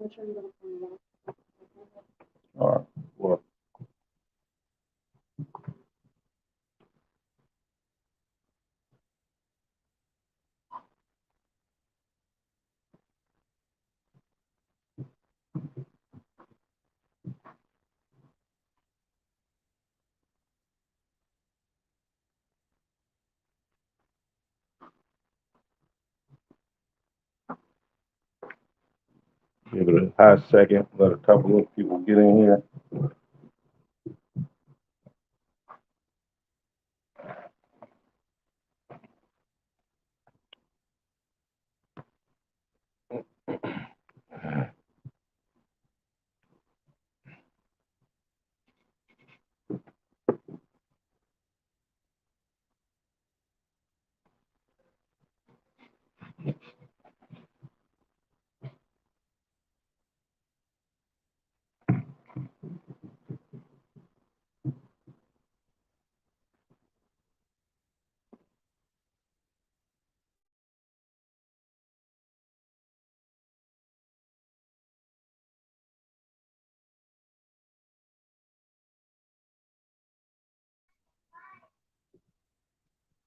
All right. Well, give it a hot second. Let a couple of people get in here.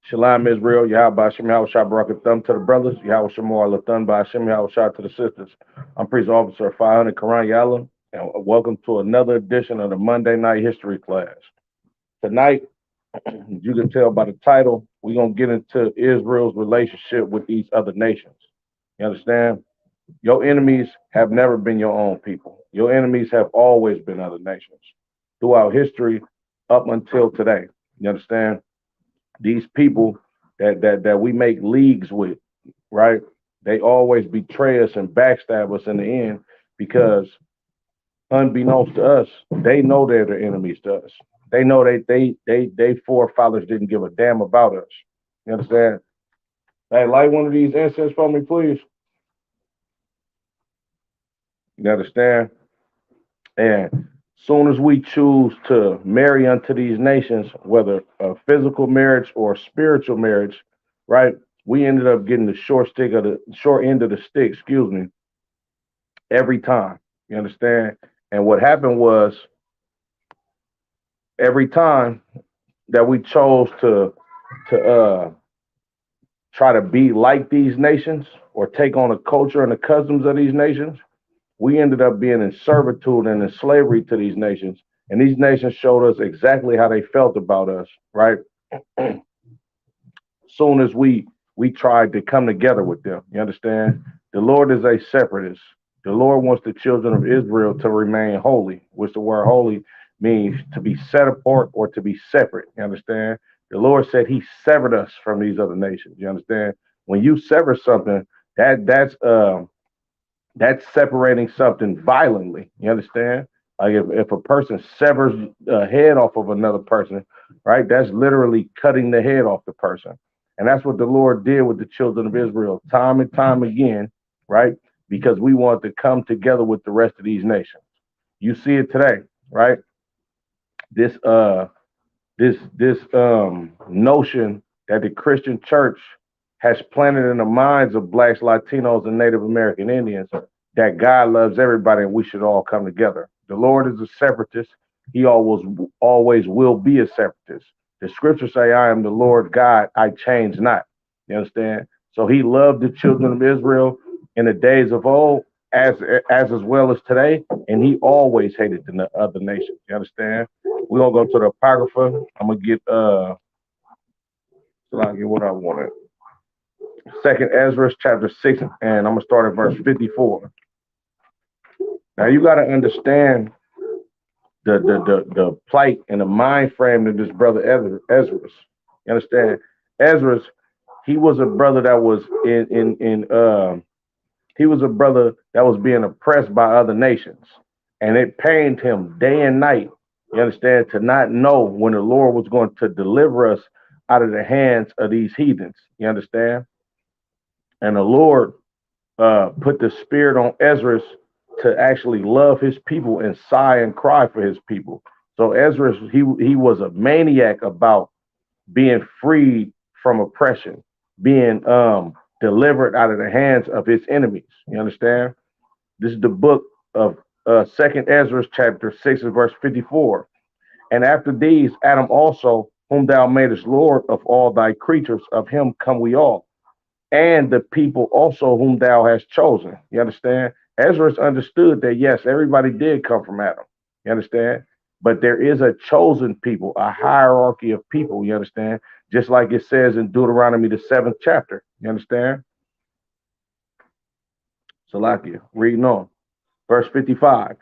Shalom Israel, Yahweh Shem Yahweh Shah Barak Thumb to the brothers, Yahweh Shamar Lathan by Shem Yahweh Shah to the sisters. I'm Priest Officer 500 Quran Yalla, and welcome to another edition of the Monday Night History class. Tonight, you can tell by the title, we're going to get into Israel's relationship with these other nations. You understand? Your enemies have never been your own people. Your enemies have always been other nations throughout history up until today. You understand? These people that we make leagues with, right? They always betray us and backstab us in the end because, unbeknownst to us, they know they're the enemies to us. They know they forefathers didn't give a damn about us. You understand? Hey, light one of these incense for me, please. You understand? And soon as we choose to marry unto these nations, whether a physical marriage or spiritual marriage, right? We ended up getting the short end of the stick, excuse me, every time. You understand? And what happened was every time that we chose to try to be like these nations or take on the culture and the customs of these nations, we ended up being in servitude and in slavery to these nations. And these nations showed us exactly how they felt about us, right? Soon as we tried to come together with them, you understand? The Lord is a separatist. The Lord wants the children of Israel to remain holy, which the word holy means to be set apart or to be separate. You understand? The Lord said He severed us from these other nations. You understand? When you sever something, that's separating something violently. You understand? Like if a person severs the head off of another person, right? That's literally cutting the head off the person. And that's what the Lord did with the children of Israel time and time again, right? Because we want to come together with the rest of these nations. You see it today, right? This notion that the Christian church has planted in the minds of blacks, Latinos, and Native American Indians that God loves everybody and we should all come together. The Lord is a separatist. He always will be a separatist. The scriptures say, I am the Lord God, I change not. You understand? So he loved the children of Israel in the days of old as well as today, and he always hated the other nations. You understand? We're gonna go to the Apocrypha. I'm gonna get so I get what I wanted. Second Ezra chapter 6, and I'm gonna start at verse 54. Now you gotta understand the plight and the mind frame of this brother Ezra's. You understand? Ezra's, he was a brother that was he was a brother that was being oppressed by other nations. And it pained him day and night, you understand, to not know when the Lord was going to deliver us out of the hands of these heathens. You understand? And the Lord put the spirit on Ezra to actually love his people and sigh and cry for his people. So Ezra, he was a maniac about being freed from oppression, being delivered out of the hands of his enemies. You understand? This is the book of Second Ezra, chapter 6, and verse 54. And after these, Adam also, whom thou madest Lord of all thy creatures, of him come we all, and the people also whom thou hast chosen. You understand? Ezra understood that yes, everybody did come from Adam. You understand? But there is a chosen people, a hierarchy of people. You understand? Just like it says in Deuteronomy, the seventh chapter. You understand? Salakia, reading on. Verse 55.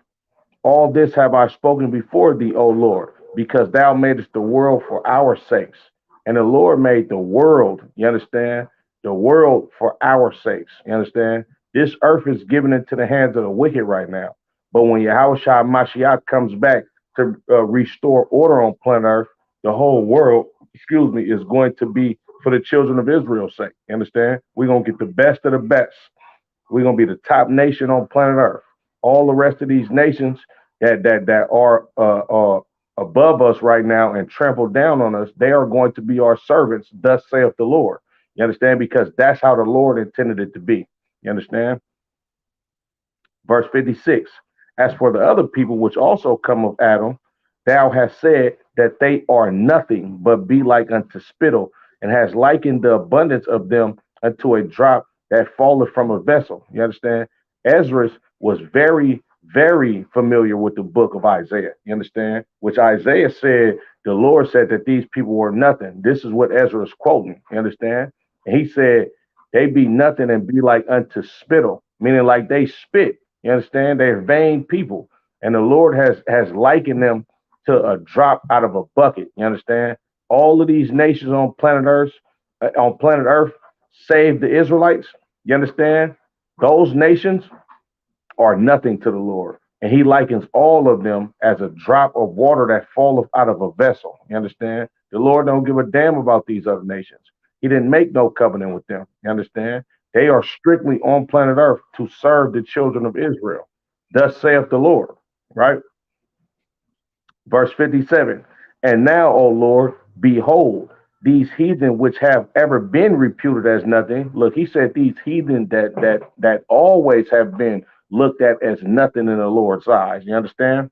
All this have I spoken before thee, O Lord, because thou madest the world for our sakes. And the Lord made the world, you understand? The world for our sakes. You understand? This earth is given into the hands of the wicked right now. But when Yahweh Mashiach comes back to restore order on planet earth, the whole world, is going to be for the children of Israel's sake. You understand? We're going to get the best of the best. We're gonna be the top nation on planet Earth. All the rest of these nations that are above us right now and trample down on us, they are going to be our servants. Thus saith the Lord. You understand? Because that's how the Lord intended it to be. You understand? Verse 56. As for the other people which also come of Adam, thou hast said that they are nothing but be like unto spittle, and has likened the abundance of them unto a drop that falleth from a vessel. You understand? Ezra was very, very familiar with the book of Isaiah. You understand? Which Isaiah said, the Lord said that these people were nothing. This is what Ezra is quoting. You understand? And he said, they be nothing and be like unto spittle, meaning like they spit. You understand? They're vain people. And the Lord has likened them to a drop out of a bucket. You understand? All of these nations on planet Earth, save the Israelites. You understand? Those nations are nothing to the Lord. And he likens all of them as a drop of water that falleth out of a vessel. You understand? The Lord don't give a damn about these other nations. He didn't make no covenant with them. You understand? They are strictly on planet Earth to serve the children of Israel. Thus saith the Lord. Right? Verse 57. And now, O Lord, behold, these heathen which have ever been reputed as nothing. Look, he said these heathen that always have been looked at as nothing in the Lord's eyes. You understand?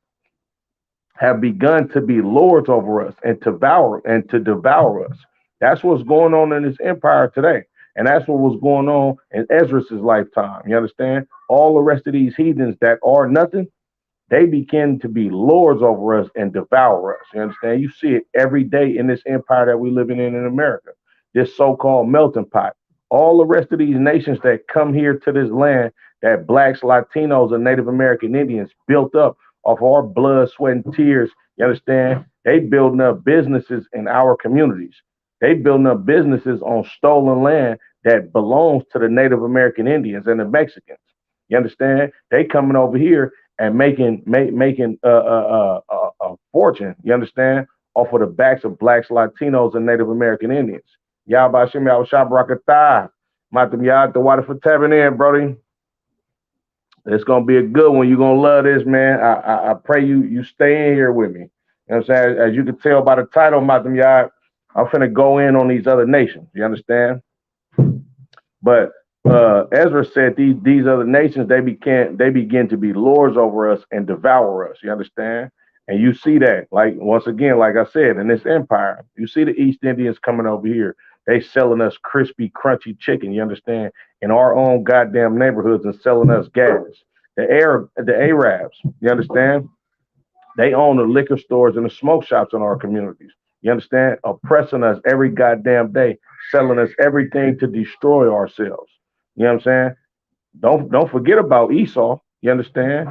Have begun to be lords over us and to devour us. That's what's going on in this empire today. And that's what was going on in Ezra's lifetime. You understand? All the rest of these heathens that are nothing, they begin to be lords over us and devour us. You understand? You see it every day in this empire that we're living in America, this so-called melting pot. All the rest of these nations that come here to this land that blacks, Latinos, and Native American Indians built up off our blood, sweat, and tears, you understand? They building up businesses in our communities. They building up businesses on stolen land that belongs to the Native American Indians and the Mexicans. You understand? They coming over here and making a fortune, you understand, off of the backs of blacks, Latinos, and Native American Indians. Y'all by Shim, y'all shop rockatah. Matam y'all the water for tapping in, Brody. It's gonna be a good one. You're gonna love this, man. I pray you stay in here with me. You know what I'm saying? As you can tell by the title, Matam y'all, I'm finna go in on these other nations. You understand? But Ezra said these other nations they begin to be lords over us and devour us. You understand? And you see that, like once again, like I said, in this empire, you see the East Indians coming over here. They selling us crispy, crunchy chicken. You understand? In our own goddamn neighborhoods and selling us gas. The Arabs. You understand? They own the liquor stores and the smoke shops in our communities. You understand? Oppressing us every goddamn day, selling us everything to destroy ourselves. You know what I'm saying? Don't forget about Esau. You understand?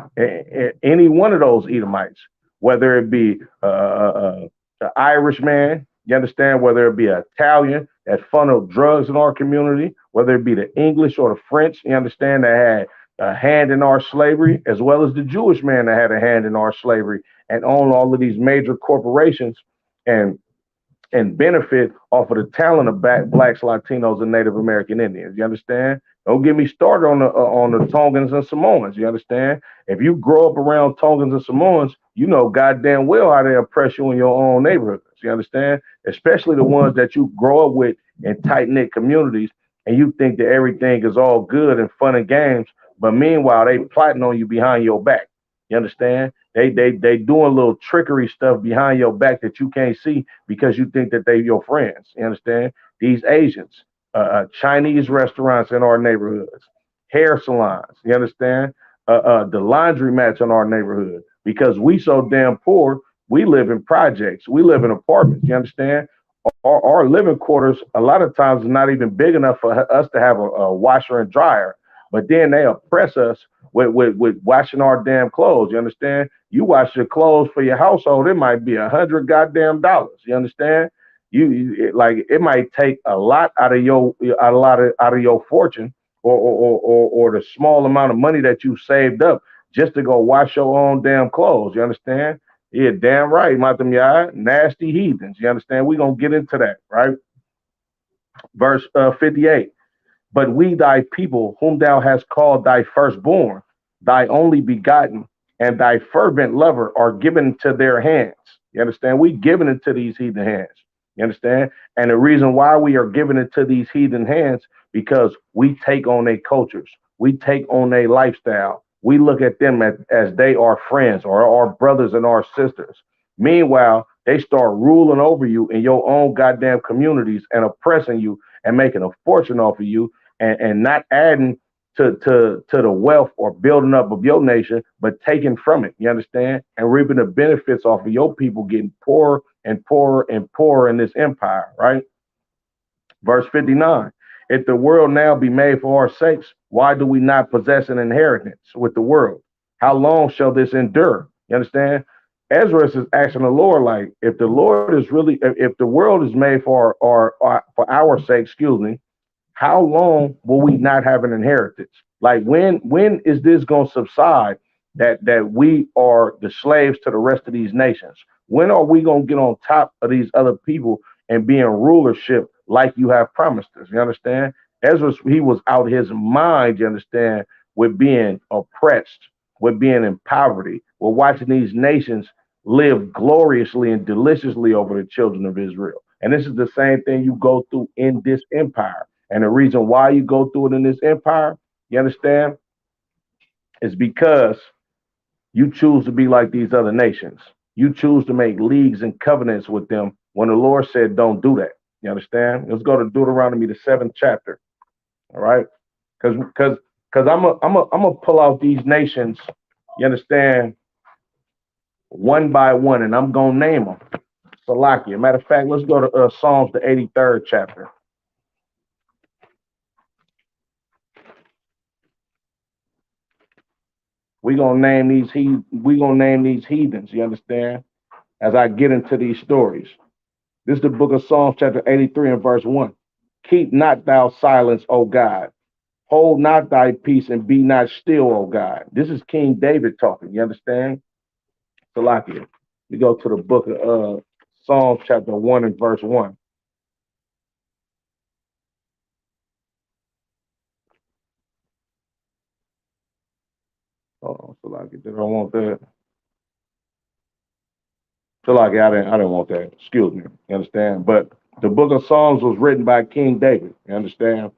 Any one of those Edomites, whether it be the Irish man, you understand? Whether it be an Italian that funneled drugs in our community, whether it be the English or the French, you understand, that had a hand in our slavery, as well as the Jewish man that had a hand in our slavery and owned all of these major corporations and benefit off of the talent of blacks, Latinos, and Native American Indians. You understand? Don't get me started on the Tongans and Samoans. You understand? If you grow up around Tongans and Samoans, you know goddamn well how they oppress you in your own neighborhoods. You understand? Especially the ones that you grow up with in tight knit communities, and you think that everything is all good and fun and games. but meanwhile they plotting on you behind your back. You understand? They doing little trickery stuff behind your back that you can't see because you think that they your friends. You understand? These Asians, Chinese restaurants in our neighborhoods, hair salons. You understand? The laundry mats in our neighborhood because we so damn poor. We live in projects. We live in apartments. You understand? Our living quarters a lot of times is not even big enough for us to have a washer and dryer. But then they oppress us with washing our damn clothes. You understand? You wash your clothes for your household, it might be $100 goddamn dollars. You understand? Like it might take a lot out of your out of your fortune or the small amount of money that you saved up just to go wash your own damn clothes. You understand? Yeah, damn right, Matam Yah, nasty heathens. You understand? We're going to get into that, right? Verse 58. But we thy people, whom thou hast called thy firstborn, thy only begotten, and thy fervent lover are given to their hands. You understand? We given into these heathen hands. You understand? And the reason why we are giving it to these heathen hands, because we take on their cultures. We take on their lifestyle. We look at them as they are friends or our brothers and our sisters. Meanwhile, they start ruling over you in your own goddamn communities and oppressing you and making a fortune off of you and not adding to the wealth or building up of your nation, but taking from it. You understand? And reaping the benefits off of your people getting poorer and poorer and poorer in this empire, right? Verse 59. If the world now be made for our sakes, why do we not possess an inheritance with the world? How long shall this endure? You understand? Ezra is asking the Lord, like, if the Lord is really, if the world is made for our sake, excuse me, how long will we not have an inheritance? Like when is this going to subside that we are the slaves to the rest of these nations? When are we going to get on top of these other people and be in rulership like you have promised us? You understand? Ezra, he was out his mind, you understand, with being oppressed, with being in poverty, with watching these nations live gloriously and deliciously over the children of Israel. And this is the same thing you go through in this empire. And the reason why you go through it in this empire, you understand, is because you choose to be like these other nations. You choose to make leagues and covenants with them when the Lord said, don't do that. You understand? Let's go to Deuteronomy, the 7th chapter. All right. Because I'm gonna pull out these nations, you understand, one by one, and I'm gonna name them. Salakia. Matter of fact, let's go to Psalms, the 83rd chapter. We gonna name these heathens, you understand, as I get into these stories. This is the book of Psalms, chapter 83 and verse 1. Keep not thou silence, O God. Hold not thy peace and be not still, O God. This is King David talking, you understand? Salakia. We go to the book of Psalms, chapter 1 and verse 1. Oh, Salakia, did I want that? So like I didn't want that. Excuse me. You understand? But the book of Psalms was written by King David. You understand?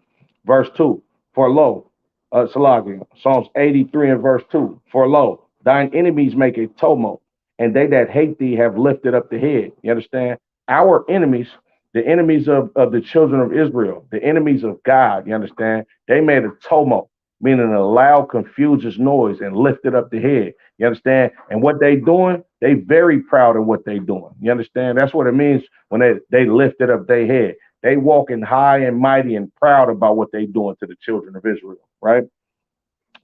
Verse 2. For lo, Salakia, Psalms 83 and verse 2. For lo, thine enemies make a tumult, and they that hate thee have lifted up the head. You understand? Our enemies, the enemies of the children of Israel, the enemies of God, you understand? They made a tumult, meaning a loud, confucius noise and lifted up the head. You understand? And what they doing, they very proud of what they doing. You understand? That's what it means when they lifted up their head. They walking high and mighty and proud about what they doing to the children of Israel, right?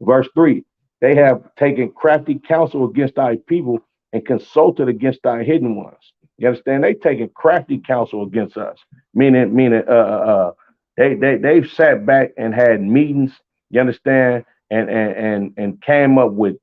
Verse 3, they have taken crafty counsel against thy people and consulted against thy hidden ones. You understand? They taking crafty counsel against us, meaning they've sat back and had meetings. You understand? And came up with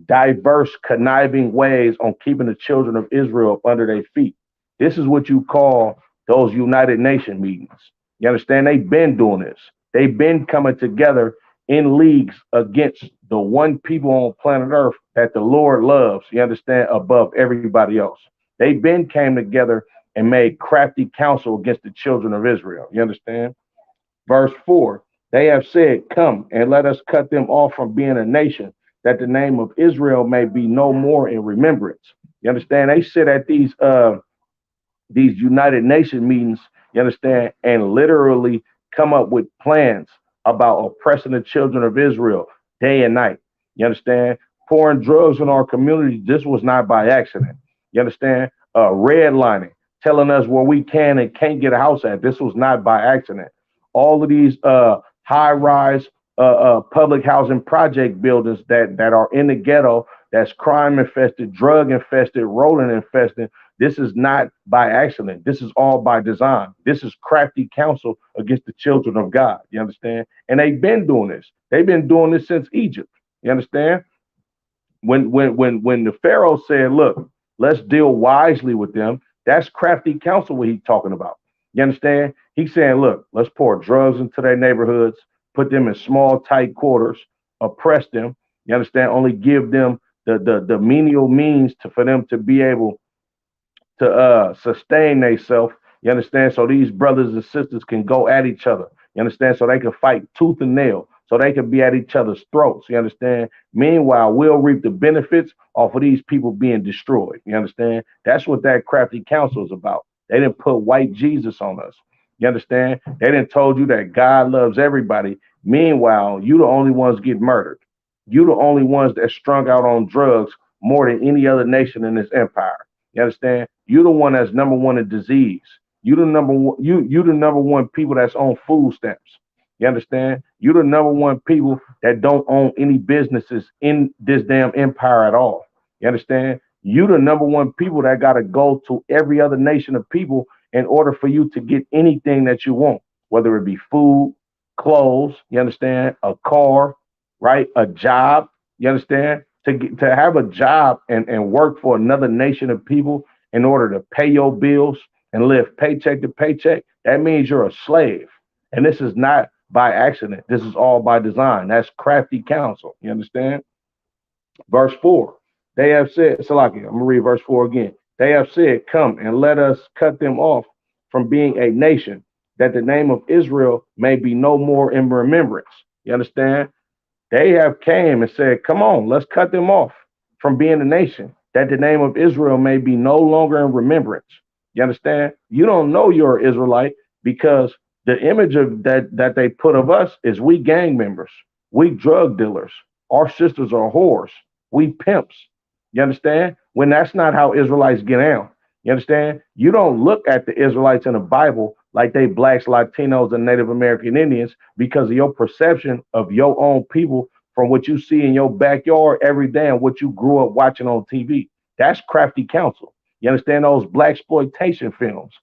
diverse conniving ways on keeping the children of Israel up under their feet. This is what you call those United Nation meetings. You understand? They've been doing this. They've been coming together in leagues against the one people on planet Earth that the Lord loves, you understand, above everybody else. They've been came together and made crafty counsel against the children of Israel. You understand? Verse 4, They have said, come and let us cut them off from being a nation, that the name of Israel may be no more in remembrance. You understand? They sit at these United Nations meetings, you understand, and literally come up with plans about oppressing the children of Israel day and night. You understand? Pouring drugs in our community, this was not by accident. You understand? Redlining, telling us where we can and can't get a house at. This was not by accident. All of these high rise public housing project buildings that are in the ghetto, that's crime infested, drug infested, rolling infested, this is not by accident. This is all by design. This is crafty counsel against the children of God. You understand? And they've been doing this. They've been doing this since Egypt. You understand? When the Pharaoh said, "Look, let's deal wisely with them," that's crafty counsel. What he's talking about. You understand? He's saying, "Look, let's pour drugs into their neighborhoods, put them in small, tight quarters, oppress them. You understand? Only give them the menial means for them to be able to sustain themselves. You understand? So these brothers and sisters can go at each other. You understand? So they can fight tooth and nail. So they can be at each other's throats. You understand? Meanwhile, we'll reap the benefits off of these people being destroyed. You understand? That's what that crafty counsel is about. They didn't put white Jesus on us. You understand? They didn't told you that God loves everybody. Meanwhile, you the only ones get murdered. You the only ones that strung out on drugs more than any other nation in this empire. You understand? You the one that's number one in disease. You the number one. You the number one people that's on food stamps. You understand? You the number one people that don't own any businesses in this damn empire at all. You understand? You the number one people that got to go to every other nation of people in order for you to get anything that you want, whether it be food, clothes. You understand? A car, right? A job. You understand? To have a job and work for another nation of people in order to pay your bills and live paycheck to paycheck, that means you're a slave. And this is not by accident. This is all by design. That's crafty counsel. You understand? Verse 4. They have said, Salaki, I'm going to read verse 4 again. They have said, come and let us cut them off from being a nation, that the name of Israel may be no more in remembrance. You understand? They have came and said, come on, let's cut them off from being a nation, that the name of Israel may be no longer in remembrance. You understand? You don't know you're an Israelite because the image of that they put of us is we gang members, we drug dealers, our sisters are whores, we pimps. You understand? When that's not how Israelites get down. You understand? You don't look at the Israelites in the Bible like they blacks, Latinos, and Native American Indians because of your perception of your own people from what you see in your backyard every day and what you grew up watching on TV. That's crafty counsel. You understand those black exploitation films,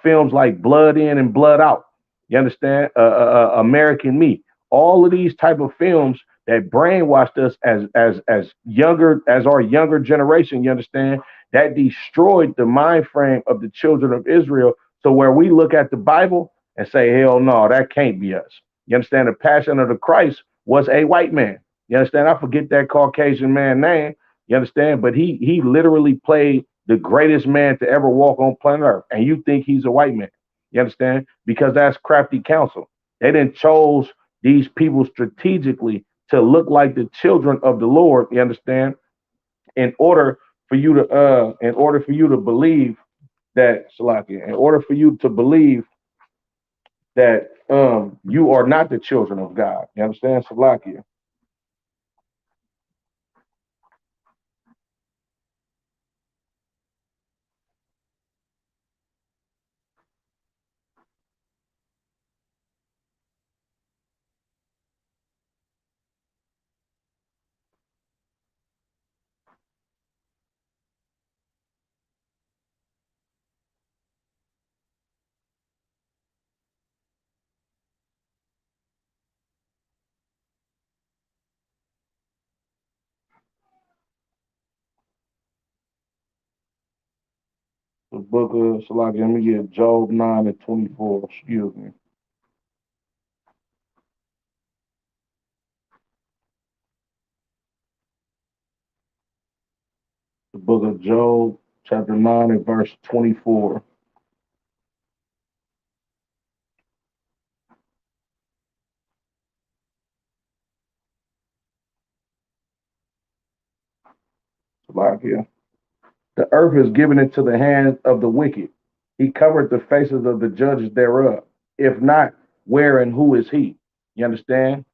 films like Blood In and Blood Out. You understand? American Me. All of these type of films that brainwashed us as younger as our younger generation. You understand? That destroyed the mind frame of the children of Israel. So where we look at the Bible and say, hell no, that can't be us. You understand? The Passion of the Christ was a white man. You understand? I forget that Caucasian man name. You understand? But he literally played the greatest man to ever walk on planet Earth, and you think he's a white man. You understand? Because that's crafty counsel. They didn't chose these people strategically to look like the children of the Lord. You understand? In order for you to believe that Salakia, in order for you to believe that you are not the children of God. You understand, Salakia? The book of Salakia, let me get Job 9 and 24. Excuse me. The book of Job, chapter 9 and verse 24. Slovakia. The earth is given into the hands of the wicked. He covered the faces of the judges thereof. If not, where and who is he? You understand?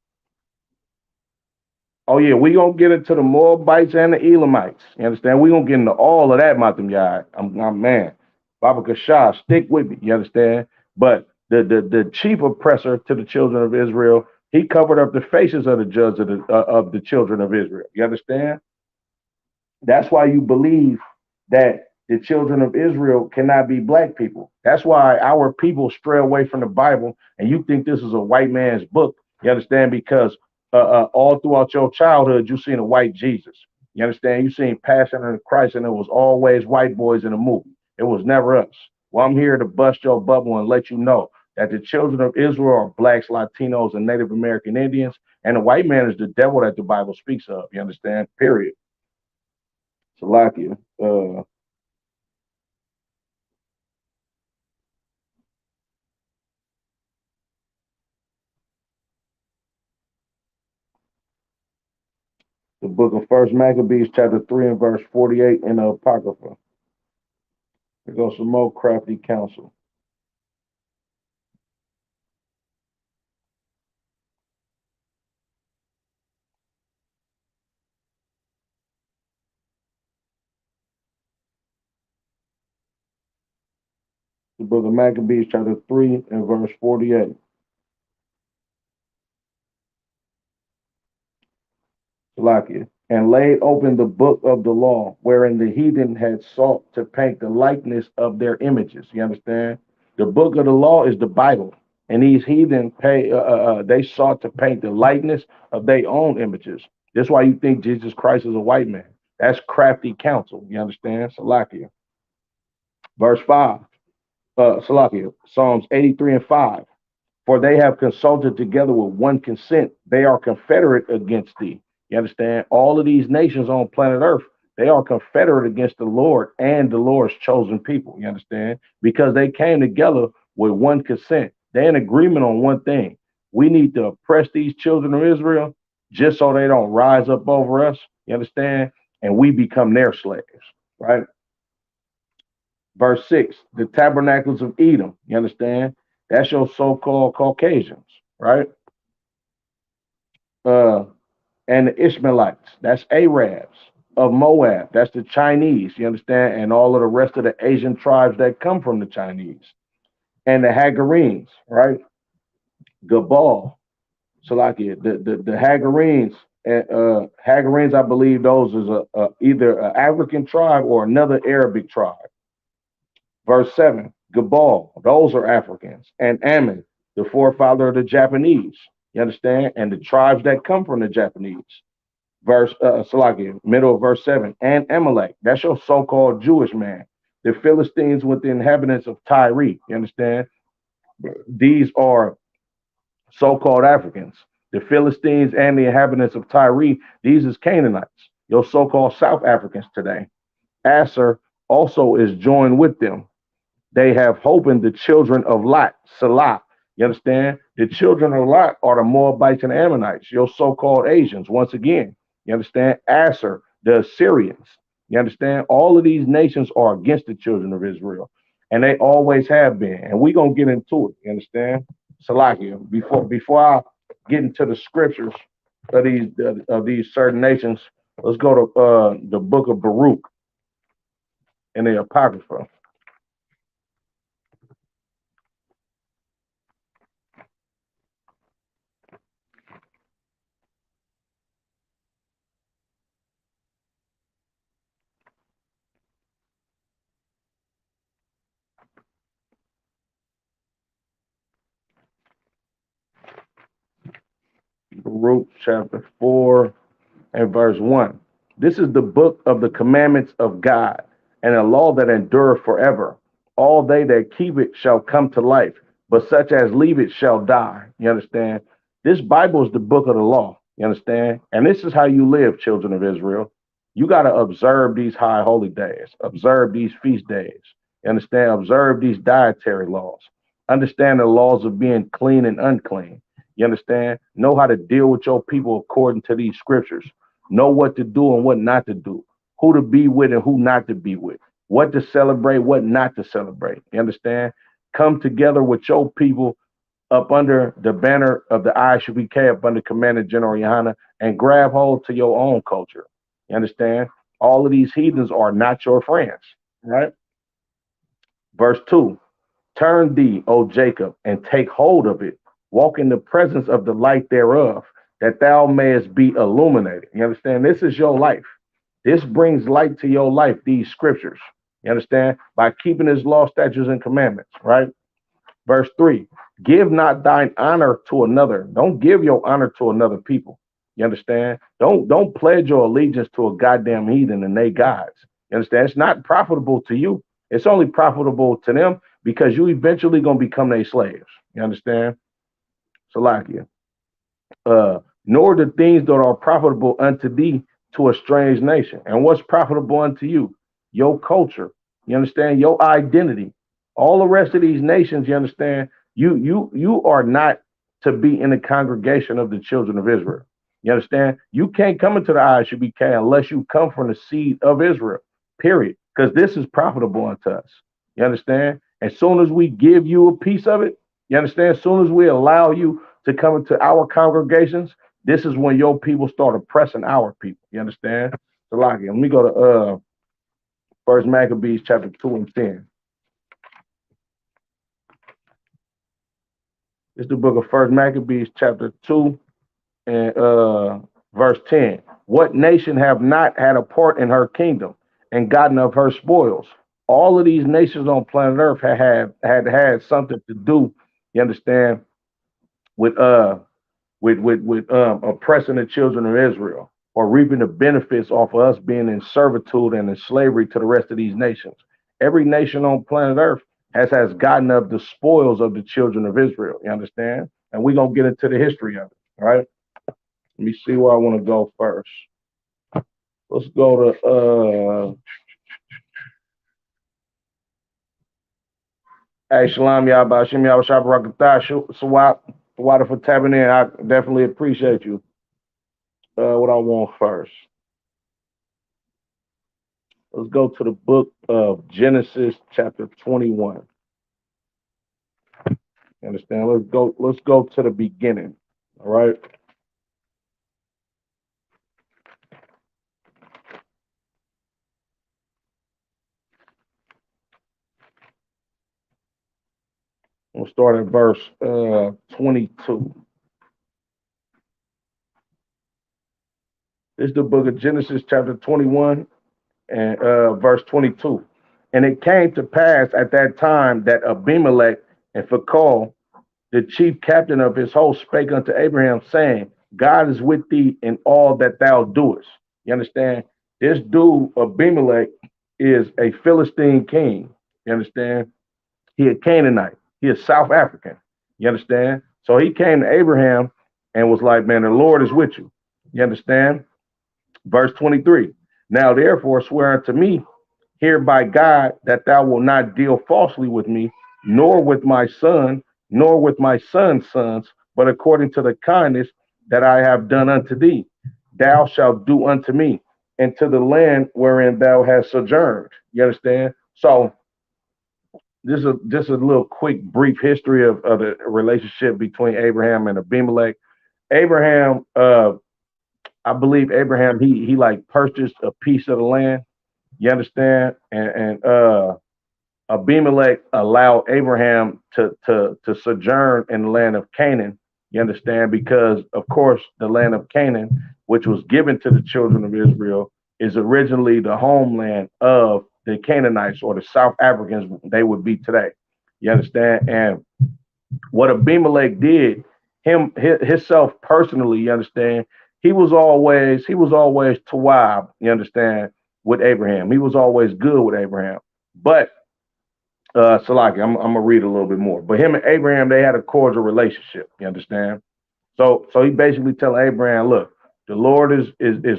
Oh yeah, we gonna get into the Moabites and the Elamites. You understand? We gonna get into all of that, Matam Yai. I'm man. Baba Kashah, stick with me. You understand? But the chief oppressor to the children of Israel, he covered up the faces of the judges of the children of Israel. You understand? That's why you believe that the children of Israel cannot be black people. That's why our people stray away from the Bible, and you think this is a white man's book. You understand? Because all throughout your childhood, you seen a white Jesus. You understand? You seen Passion of Christ, and it was always white boys in the movie. It was never us. Well, I'm here to bust your bubble and let you know that the children of Israel are blacks, Latinos, and Native American Indians, and the white man is the devil that the Bible speaks of. You understand? Period. Salakia. The book of First Maccabees, chapter 3 and verse 48 in the Apocrypha. Here goes some more crafty counsel. The book of Maccabees, chapter 3 and verse 48. Salakia. And laid open the book of the law, wherein the heathen had sought to paint the likeness of their images. You understand? The book of the law is the Bible. And these heathen they sought to paint the likeness of their own images. That's why you think Jesus Christ is a white man. That's crafty counsel. You understand? Salakia. Verse 5. Salakia, Psalms 83 and 5. For they have consulted together with one consent. They are confederate against thee. You understand? All of these nations on planet Earth, they are confederate against the Lord and the Lord's chosen people. You understand? Because they came together with one consent. They're in agreement on one thing. We need to oppress these children of Israel just so they don't rise up over us. You understand? And we become their slaves, right? Verse 6, the tabernacles of Edom. You understand? That's your so-called Caucasians, right? Uh, and the Ishmaelites, that's Arabs of Moab, that's the Chinese, you understand? And all of the rest of the Asian tribes that come from the Chinese. And the Hagarenes, right? Gabal, Salakia, the Hagarenes, Hagarenes, I believe those is either an African tribe or another Arabic tribe. Verse 7, Gabal, those are Africans, and Ammon, the forefather of the Japanese. You understand? And the tribes that come from the Japanese. Verse Salakia, middle of verse 7, and Amalek, that's your so-called Jewish man. The Philistines with the inhabitants of Tyre. You understand? These are so-called Africans. The Philistines and the inhabitants of Tyre, these is Canaanites, your so-called South Africans today. Asser also is joined with them. They have hope in the children of Lot, Salah. You understand? The children of Lot are the Moabites and Ammonites, your so-called Asians, once again. You understand? Asser, the Assyrians. You understand? All of these nations are against the children of Israel, and they always have been. And we're going to get into it. You understand? Salakia, before I get into the scriptures of these certain nations, let's go to the book of Baruch in the Apocrypha. Baruch chapter 4 and verse 1. This is the book of the commandments of God and a law that endureth forever. All they that keep it shall come to life, but such as leave it shall die. You understand? This Bible is the book of the law. You understand? And this is how you live, children of Israel. You got to observe these high holy days, observe these feast days. You understand? Observe these dietary laws. Understand the laws of being clean and unclean. You understand? Know how to deal with your people according to these scriptures. Know what to do and what not to do. who to be with and who not to be with, what to celebrate, what not to celebrate. You understand? Come together with your people up under the banner of the ISUBK, up under Commander General Yohana, and grab hold to your own culture. You understand? All of these heathens are not your friends, right? Verse 2. Turn thee, O Jacob, and take hold of it. Walk in the presence of the light thereof, that thou mayest be illuminated. You understand? This is your life. This brings light to your life, these scriptures. You understand? By keeping his law, statutes, and commandments, right? Verse 3. Give not thine honor to another. Don't give your honor to another people. You understand? Don't pledge your allegiance to a goddamn heathen and they gods. You understand? It's not profitable to you. It's only profitable to them because you eventually gonna become their slaves. You understand? Salakia. Nor the things that are profitable unto thee to a strange nation. And what's profitable unto you? Your culture. You understand? Your identity. All the rest of these nations, you understand? You are not to be in the congregation of the children of Israel. You understand? You can't come into the ISUBK unless you come from the seed of Israel. Period. Because this is profitable unto us. You understand? As soon as we give you a piece of it, you understand? As soon as we allow you to come into our congregations, this is when your people start oppressing our people. You understand? So, like, let me go to First Maccabees chapter 2 and 10. It's the book of First Maccabees chapter 2 and verse 10. What nation have not had a part in her kingdom and gotten of her spoils? All of these nations on planet Earth had something to do, you understand, with oppressing the children of Israel or reaping the benefits off of us being in servitude and in slavery to the rest of these nations. Every nation on planet Earth has gotten of the spoils of the children of Israel. You understand? And we're gonna get into the history of it. All right. Let me see where I want to go first. Let's go to hey, Shalom Yabba, Shem Yabba Shabba Swap, Water for tapping in. I definitely appreciate you. What I want first. Let's go to the book of Genesis, chapter 21. You understand? Let's go to the beginning. All right. We'll start at verse 22. This is the book of Genesis, chapter 21, and verse 22. And it came to pass at that time that Abimelech and Phicol, the chief captain of his host, spake unto Abraham, saying, God is with thee in all that thou doest. You understand? This dude, Abimelech, is a Philistine king. You understand? He a Canaanite. He is South African. You understand? So he came to Abraham and was like, man, the Lord is with you. You understand? Verse 23. Now therefore swear unto me here by God that thou wilt not deal falsely with me, nor with my son, nor with my son's sons, but according to the kindness that I have done unto thee, thou shalt do unto me, and to the land wherein thou hast sojourned. You understand? So this is just a little quick, brief history of the relationship between Abraham and Abimelech. Abraham, I believe Abraham, he like purchased a piece of the land. You understand? And Abimelech allowed Abraham to sojourn in the land of Canaan. You understand? Because of course the land of Canaan, which was given to the children of Israel, is originally the homeland of the Canaanites or the South Africans they would be today. You understand? And what Abimelech did, himself personally, you understand, he was always Tawab, you understand, with Abraham. He was always good with Abraham. But Salaki, I'm gonna read a little bit more. But him and Abraham, they had a cordial relationship, you understand? So he basically tell Abraham, look, the Lord is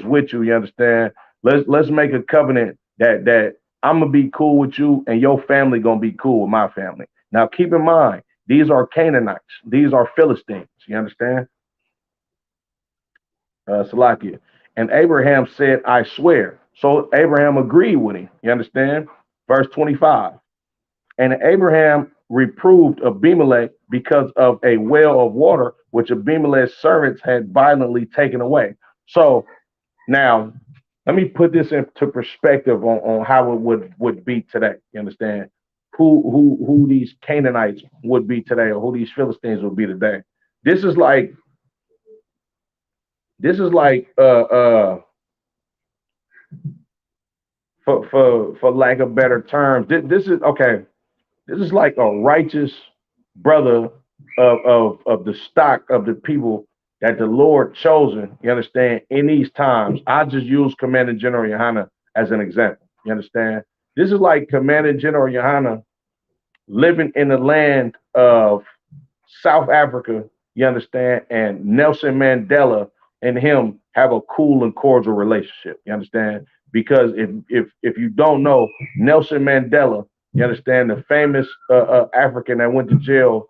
with you, you understand? Let's make a covenant that I'm gonna be cool with you and your family gonna be cool with my family. Now keep in mind, these are Canaanites, these are Philistines, you understand? Salakia. And Abraham said, I swear. So Abraham agreed with him. You understand? Verse 25. And Abraham reproved Abimelech because of a well of water which Abimelech's servants had violently taken away. So now let me put this into perspective on how it would be today. You understand? Who these Canaanites would be today, or who these Philistines would be today. This is like this is like for lack of better terms. This is okay. This is like a righteous brother of the stock of the people that the Lord chosen. You understand? In these times, I just use Commander General Yohana as an example. You understand? This is like Commander General Yohana living in the land of South Africa. You understand? And Nelson Mandela and him have a cool and cordial relationship. You understand? Because if you don't know Nelson Mandela, you understand, the famous African that went to jail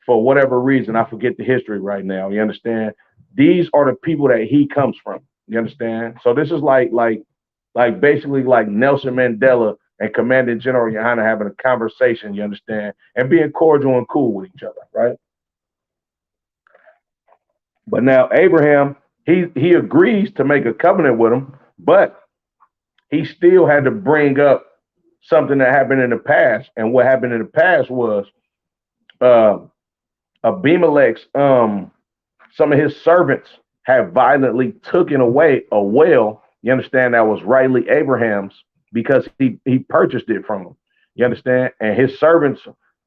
for whatever reason. I forget the history right now. You understand? These are the people that he comes from. You understand? So this is like basically like Nelson Mandela and Commanding General Yohana having a conversation. You understand? And being cordial and cool with each other, right? But now Abraham, he agrees to make a covenant with him, but he still had to bring up something that happened in the past. And what happened in the past was uh, Abimelech's some of his servants had violently taken away a well. You understand, that was rightly Abraham's because he purchased it from him. You understand, and his servants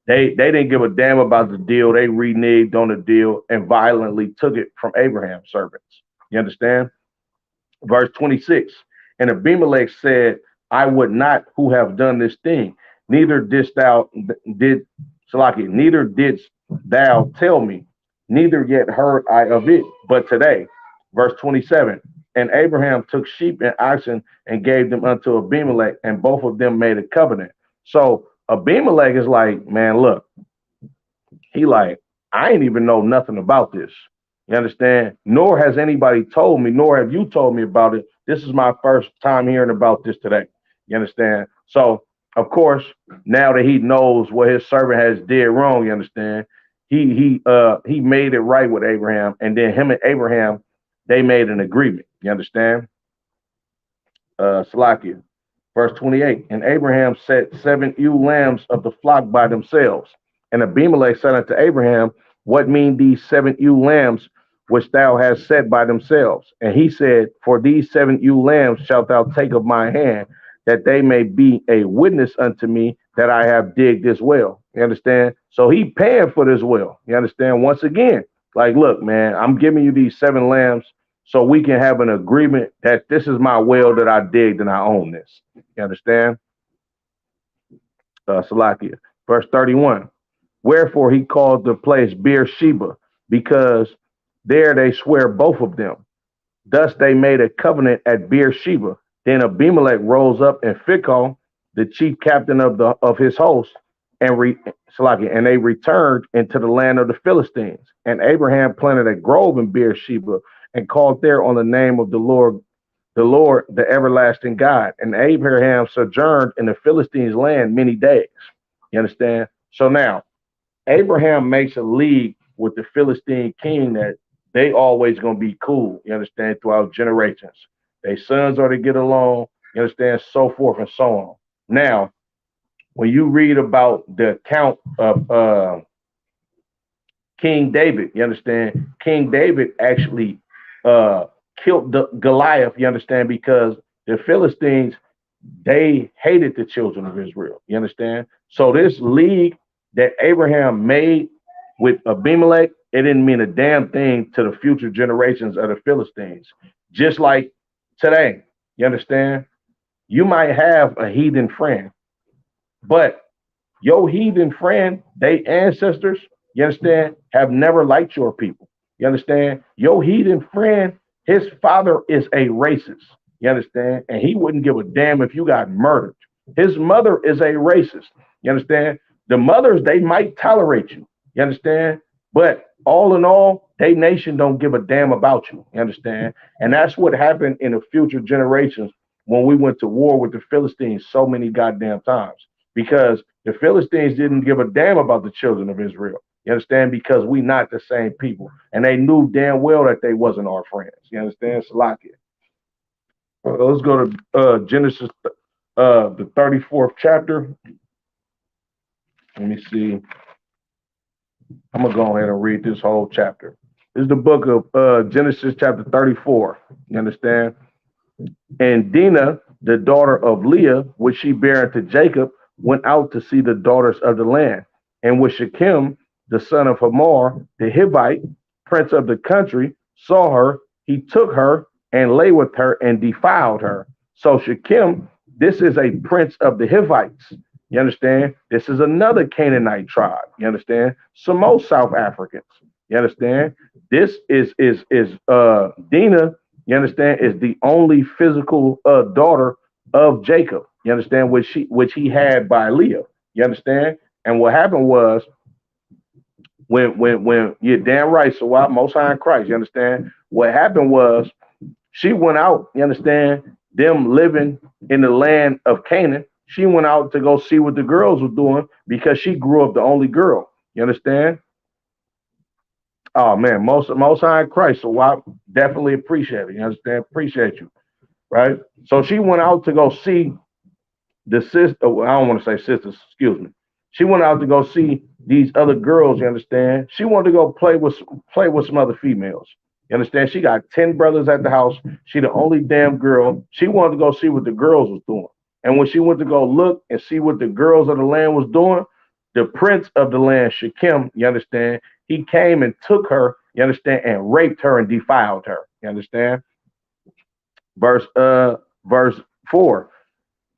they didn't give a damn about the deal. They reneged on the deal and violently took it from Abraham's servants. You understand? Verse 26. And Abimelech said, I would not who have done this thing. Neither didst thou did Salaki, neither didst thou tell me, neither yet heard I of it, but today. Verse 27. And Abraham took sheep and oxen and gave them unto Abimelech, and both of them made a covenant. So Abimelech is like, man, look, he like, I ain't even know nothing about this. You understand? Nor has anybody told me, nor have you told me about it. This is my first time hearing about this today. You understand? So, of course, now that he knows what his servant has did wrong, you understand? He made it right with Abraham, and then him and Abraham, they made an agreement. You understand? Salakia. Verse 28. And Abraham set 7 ewe lambs of the flock by themselves. And Abimelech said unto Abraham, what mean these 7 ewe lambs which thou hast set by themselves? And he said, for these 7 ewe lambs shalt thou take of my hand, that they may be a witness unto me that I have digged this well. You understand? So he paying for this well. You understand? Once again, like, look, man, I'm giving you these 7 lambs so we can have an agreement that this is my well that I digged and I own this. You understand? Salakia. Verse 31. Wherefore he called the place Beersheba, because there they swear both of them. Thus they made a covenant at Beersheba. Then Abimelech rose up, and Phicol, the chief captain of his host, and they returned into the land of the Philistines. And Abraham planted a grove in Beersheba and called there on the name of the Lord, the everlasting God. And Abraham sojourned in the Philistines' land many days. You understand? So now Abraham makes a league with the Philistine king that they always gonna be cool. You understand? Throughout generations, their sons are to get along. You understand? So forth and so on. Now, when you read about the account of King David, you understand? King David actually killed the Goliath. You understand? Because the Philistines, they hated the children of Israel. You understand? So this league that Abraham made with Abimelech, it didn't mean a damn thing to the future generations of the Philistines. Just like today, you understand? You might have a heathen friend, but your heathen friend, they ancestors, you understand, have never liked your people. You understand? Your heathen friend, his father is a racist. You understand? And he wouldn't give a damn if you got murdered. His mother is a racist. You understand? The mothers, they might tolerate you. You understand? But all in all, they nation don't give a damn about you. You understand? And that's what happened in the future generations when we went to war with the Philistines so many goddamn times, because the Philistines didn't give a damn about the children of Israel. You understand? Because we not the same people, and they knew damn well that they wasn't our friends. You understand? Salakia. Let's go to Genesis, the 34th chapter. Let me see. I'm gonna go ahead and read this whole chapter. This is the book of Genesis, chapter 34. You understand? And Dinah, the daughter of Leah, which she bare unto Jacob, went out to see the daughters of the land. And with Shechem, the son of Hamor, the Hivite, prince of the country, saw her, he took her and lay with her and defiled her. So Shechem, this is a prince of the Hivites. You understand? This is another Canaanite tribe. You understand? Some more South Africans. You understand? This is Dinah. You understand? Is the only physical daughter of Jacob. You understand? Which he had by Leah. You understand? And what happened was when you're damn right. So why Most High in Christ? You understand? What happened was she went out. You understand? Them living in the land of Canaan. She went out to go see what the girls were doing because she grew up the only girl. You understand? Oh man, most high in Christ. So I definitely appreciate it. You understand? Appreciate you. Right? So she went out to go see the sister. I don't want to say sisters, excuse me. She went out to go see these other girls, you understand? She wanted to go play with some other females. You understand? She got 10 brothers at the house. She the only damn girl. She wanted to go see what the girls was doing. And when she went to go look and see what the girls of the land was doing, the prince of the land, Shechem, you understand, he came and took her, you understand, and raped her and defiled her. You understand? Verse 4.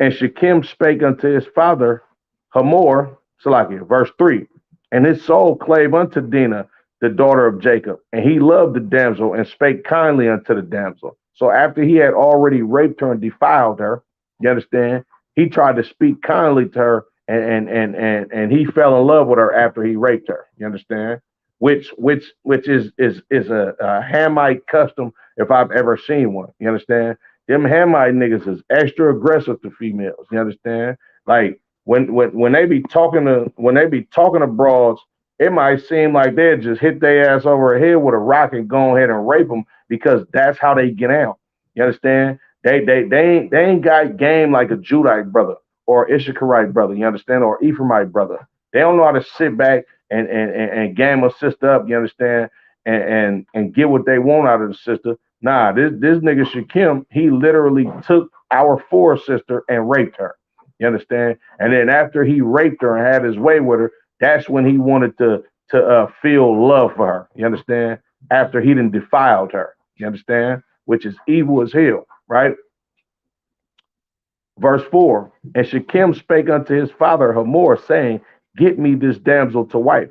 And Shechem spake unto his father Hamor, Salakia, verse 3. And his soul clave unto Dinah, the daughter of Jacob, and he loved the damsel and spake kindly unto the damsel. So after he had already raped her and defiled her, you understand, he tried to speak kindly to her, and he fell in love with her after he raped her. You understand? Which is a Hamite custom if I've ever seen one. You understand? Them Hamite niggas is extra aggressive to females. You understand? Like when they be talking to broads, it might seem like they'll just hit their ass over the head with a rock and go ahead and rape them because that's how they get out. You understand? They ain't got game like a Judite brother or Issacharite brother. You understand? Or Ephraimite brother. They don't know how to sit back and game a sister up. You understand? And get what they want out of the sister. Nah, this nigga Shechem, he literally took our four sister and raped her. You understand? And then after he raped her and had his way with her, that's when he wanted to feel love for her. You understand? After he done defiled her. You understand? Which is evil as hell, right? Verse 4. And Shechem spake unto his father Hamor, saying, get me this damsel to wife.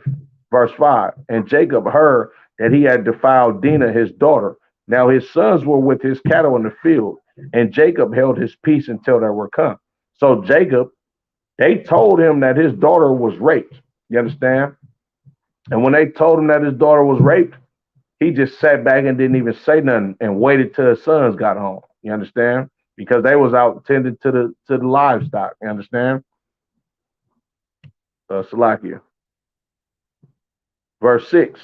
Verse 5. And Jacob heard that he had defiled Dinah, his daughter. Now his sons were with his cattle in the field, and Jacob held his peace until they were come. So Jacob, they told him that his daughter was raped. You understand? And when they told him that his daughter was raped, he just sat back and didn't even say nothing and waited till his sons got home. You understand? Because they was out tending to the livestock. You understand? Salakia. Verse 6.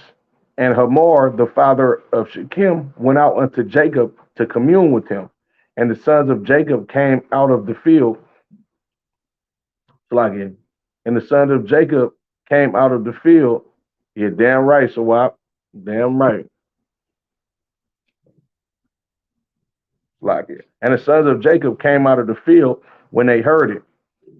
And Hamor, the father of Shechem, went out unto Jacob to commune with him. And the sons of Jacob came out of the field. Salakia. And the sons of Jacob came out of the field. Yeah, damn right, Sawab. Damn right. Salakia. And the sons of Jacob came out of the field when they heard it.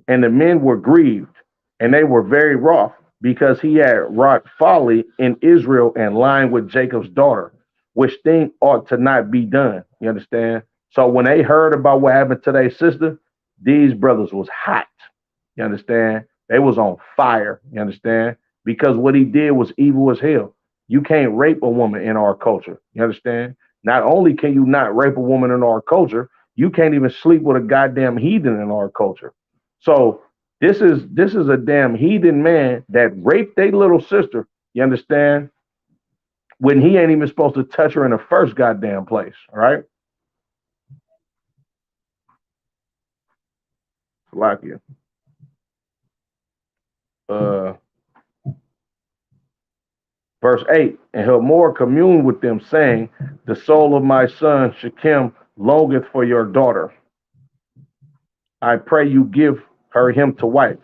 And the men were grieved, and they were very wroth, because he had wrought folly in Israel and lying with Jacob's daughter, which thing ought to not be done. You understand? So when they heard about what happened to their sister, these brothers was hot. You understand? They was on fire. You understand? Because what he did was evil as hell. You can't rape a woman in our culture. You understand? Not only can you not rape a woman in our culture, you can't even sleep with a goddamn heathen in our culture. So this is a damn heathen man that raped their little sister, you understand? When he ain't even supposed to touch her in the first goddamn place, all right? Salakia. Uh, Verse 8, and Hamor communed with them, saying, the soul of my son Shechem longeth for your daughter. I pray you give her him to wife,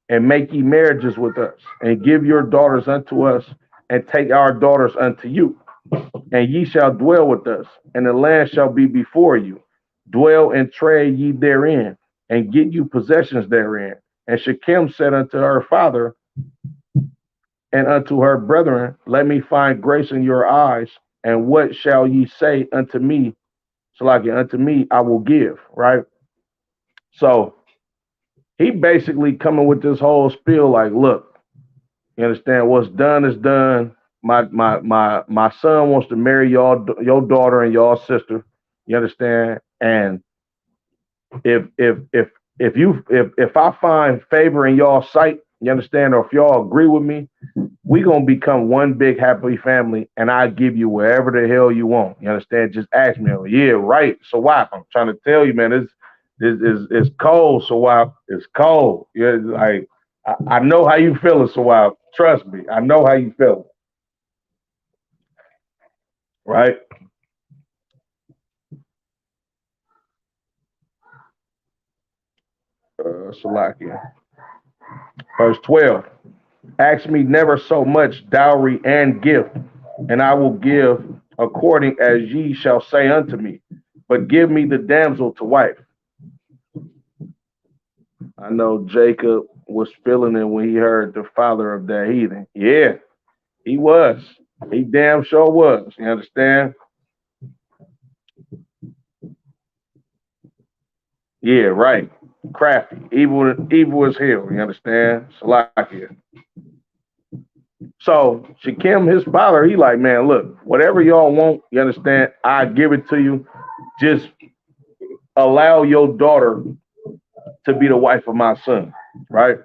and make ye marriages with us, and give your daughters unto us, and take our daughters unto you. And ye shall dwell with us, and the land shall be before you. Dwell and trade ye therein, and get you possessions therein. And Shechem said unto her father and unto her brethren, let me find grace in your eyes, and what shall ye say unto me? So like unto me I will give, right? So he basically coming with this whole spiel like, look, you understand, what's done is done. My son wants to marry your daughter and your sister. You understand? And if if if if I find favor in y'all sight, you understand, or if y'all agree with me, we gonna become one big happy family, and I give you wherever the hell you want. You understand? Just ask me. Yeah, right. So why? I'm trying to tell you, man. This is it's cold. So why? It's cold. Yeah, like I know how you feeling. So why? Trust me, I know how you feeling. Right? Salakia. Verse 12. Ask me never so much dowry and gift, and I will give according as ye shall say unto me. But give me the damsel to wife. I know Jacob was feeling it when he heard the father of that heathen. Yeah, he was. He damn sure was. You understand? Yeah, right. Crafty. Evil as hell. You understand? Salakia. So Shechem, his father, he like, man, look, whatever y'all want, you understand, I give it to you. Just allow your daughter to be the wife of my son. Right?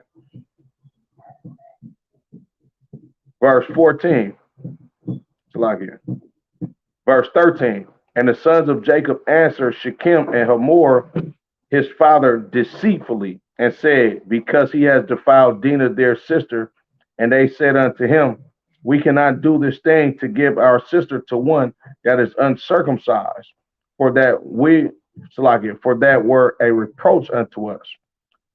Verse 14. Salakia. Verse 13. And the sons of Jacob answered Shechem and Hamor, his father, deceitfully, and said, because he has defiled Dinah their sister. And they said unto him, we cannot do this thing to give our sister to one that is uncircumcised, for that for that were a reproach unto us.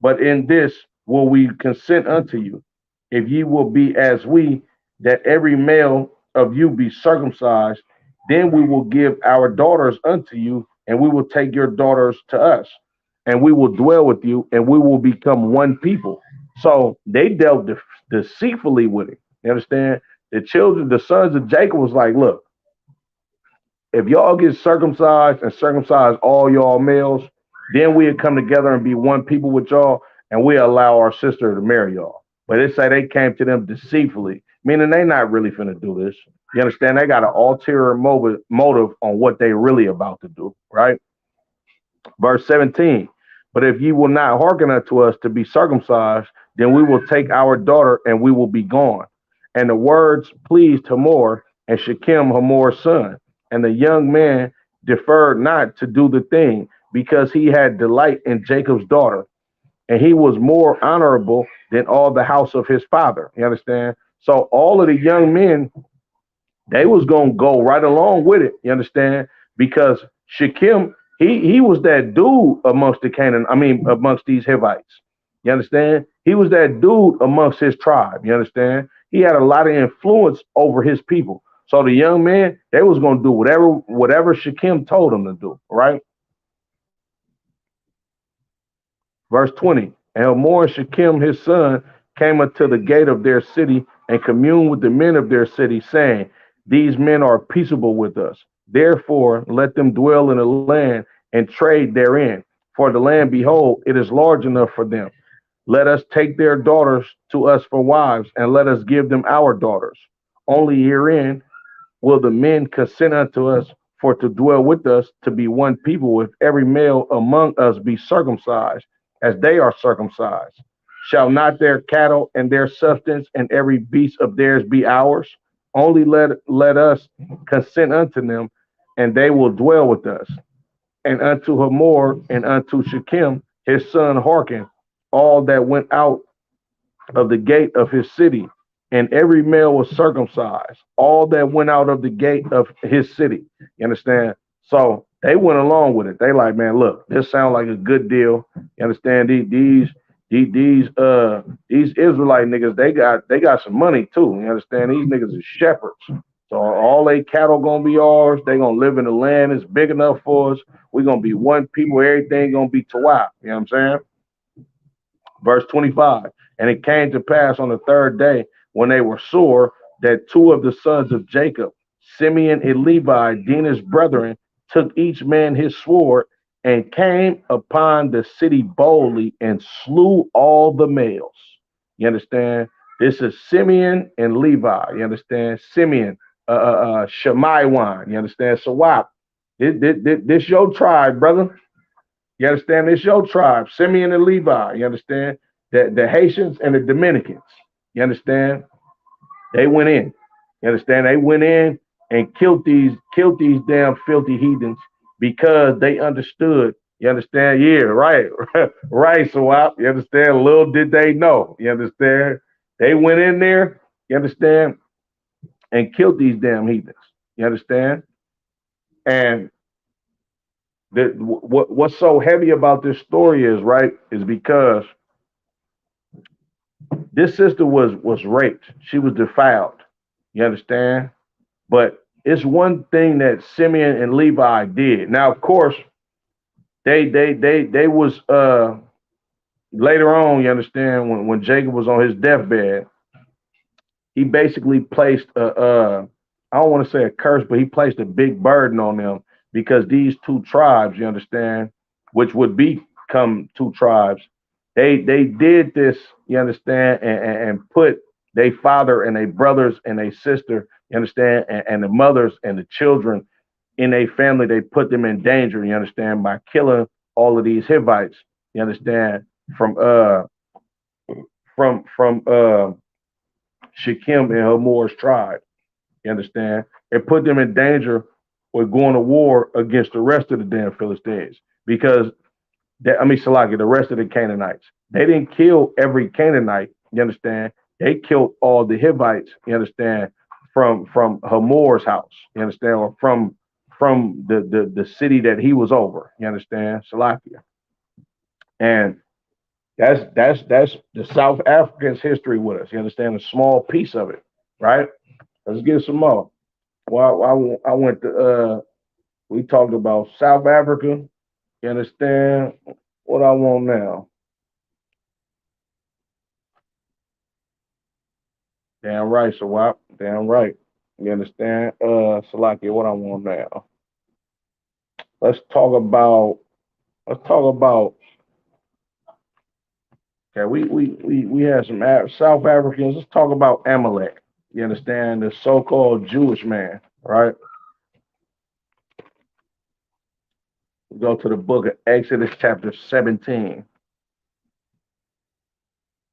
But in this will we consent unto you, if ye will be as we, that every male of you be circumcised, then we will give our daughters unto you, and we will take your daughters to us, and we will dwell with you, and we will become one people. So they dealt deceitfully with it. You understand? The sons of Jacob was like, look, if y'all get circumcised and circumcise all y'all males, then we'll come together and be one people with y'all, and we allow our sister to marry y'all. But they say they came to them deceitfully, meaning they not really finna do this. You understand? They got an ulterior motive on what they really about to do, right? Verse 17. But if ye will not hearken unto us to be circumcised, then we will take our daughter and we will be gone. And the words pleased Hamor and Shechem, Hamor's son. And the young man deferred not to do the thing, because he had delight in Jacob's daughter, and he was more honorable than all the house of his father. You understand? So all of the young men, they was gonna go right along with it. You understand? Because Shechem, he was that dude amongst the Canaan. I mean, amongst these Hivites. You understand? He was that dude amongst his tribe. You understand? He had a lot of influence over his people. So the young men, they was gonna do whatever Shechem told them to do. Right? Verse 20. And Hamor and Shechem his son came unto the gate of their city, and communed with the men of their city, saying, these men are peaceable with us. Therefore, let them dwell in the land and trade therein. For the land, behold, it is large enough for them. Let us take their daughters to us for wives, and let us give them our daughters. Only herein will the men consent unto us for to dwell with us, to be one people, if every male among us be circumcised, as they are circumcised. Shall not their cattle and their substance and every beast of theirs be ours? Only let us consent unto them, and they will dwell with us. And unto Hamor and unto Shechem his son hearkened, all that went out of the gate of his city, and every male was circumcised, all that went out of the gate of his city. You understand? So they went along with it. They like, man, look, this sounds like a good deal. You understand? These Israelite niggas, they got some money too. You understand? These niggas are shepherds. So all they cattle gonna be ours. They gonna live in the land. It's big enough for us. We gonna be one people. Everything gonna be Tawaf. You know what I'm saying? Verse 25. And it came to pass on the third day, when they were sore, that two of the sons of Jacob, Simeon and Levi, Dinah's brethren, took each man his sword and came upon the city boldly and slew all the males. You understand? This is Simeon and Levi. You understand? Simeon, Shemaiwan. You understand? Sawap. This your tribe, brother. You understand? It's your tribe, Simeon and Levi. You understand? The Haitians and the Dominicans. You understand? They went in. You understand? They went in and killed these damn filthy heathens because they understood. You understand? Yeah, right. Right, Swap. You understand? Little did they know. You understand? They went in there, you understand, and killed these damn heathens. You understand? And what's so heavy about this story is, right, is because this sister was raped. She was defiled. You understand? But it's one thing that Simeon and Levi did. Now, of course, they was later on, you understand, when Jacob was on his deathbed, he basically placed I don't want to say a curse, but he placed a big burden on them because these two tribes, you understand, which would become two tribes, they did this, you understand, and put their father and their brothers and their sister, you understand, and the mothers and the children in a family, they put them in danger, you understand, by killing all of these Hivites, you understand, from Shechem and Hamor's tribe. You understand? It put them in danger with going to war against the rest of the damn Philistines because Salaki, the rest of the Canaanites. They didn't kill every Canaanite. You understand? They killed all the Hivites. You understand? From Hamor's house. You understand? Or from the city that he was over. You understand? Salakia. And that's the South Africans' history with us. You understand? A small piece of it, right? Let's get some more. Well, I went to we talked about South Africa. You understand what I want now? Damn right, Sawap. Damn right. You understand? Salaki, what I want now. Let's talk about okay, we had some South Africans. Let's talk about Amalek. You understand? The so-called Jewish man, right? We go to the book of Exodus chapter 17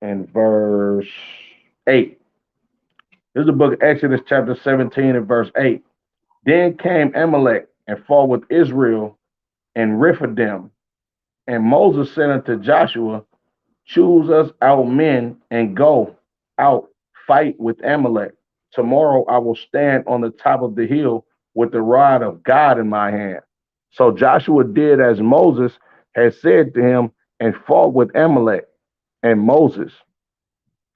and verse 8. This is the book of Exodus chapter 17 and verse 8. Then came Amalek and fought with Israel and Rephidim. And Moses said unto Joshua, choose us out men and go out, fight with Amalek. Tomorrow I will stand on the top of the hill with the rod of God in my hand. So Joshua did as Moses had said to him and fought with Amalek. And Moses,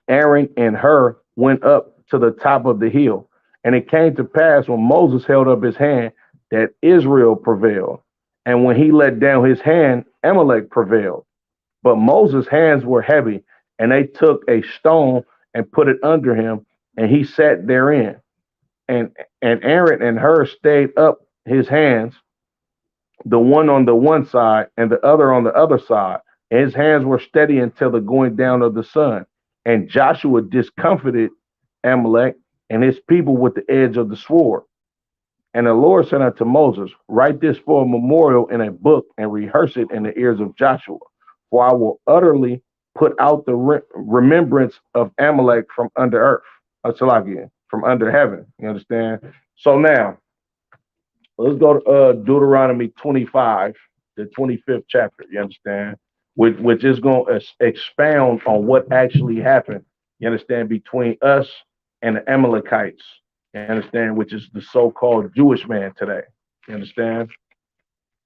Aaron, and Hur went up to the top of the hill. And it came to pass when Moses held up his hand that Israel prevailed. And when he let down his hand, Amalek prevailed. But Moses' hands were heavy, and they took a stone and put it under him, and he sat therein. And Aaron and Hur stayed up his hands, the one on the one side and the other on the other side. And his hands were steady until the going down of the sun. And Joshua discomfited Amalek and his people with the edge of the sword. And the Lord said unto Moses, write this for a memorial in a book and rehearse it in the ears of Joshua. For I will utterly put out the remembrance of Amalek from under earth. From under heaven. You understand? So now, let's go to Deuteronomy 25, the 25th chapter. You understand? which is going to expound on what actually happened, you understand, between us and the Amalekites, you understand, which is the so-called Jewish man today, you understand.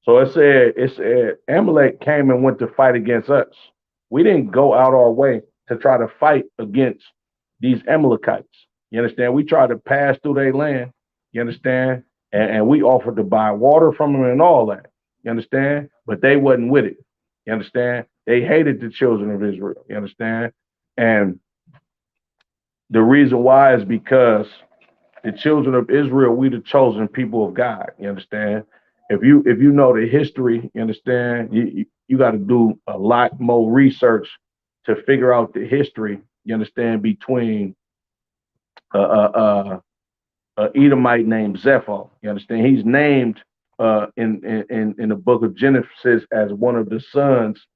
So it said Amalek came and went to fight against us. We didn't go out our way to try to fight against these Amalekites. You understand? We tried to pass through their land. You understand? And we offered to buy water from them and all that. You understand? But they wasn't with it. You understand? They hated the children of Israel. You understand? And the reason why is because the children of Israel, we the chosen people of God. You understand? If you know the history, you understand, you got to do a lot more research to figure out the history. You understand, between uh, uh, Edomite named Zepho. You understand, he's named in the book of Genesis as one of the sons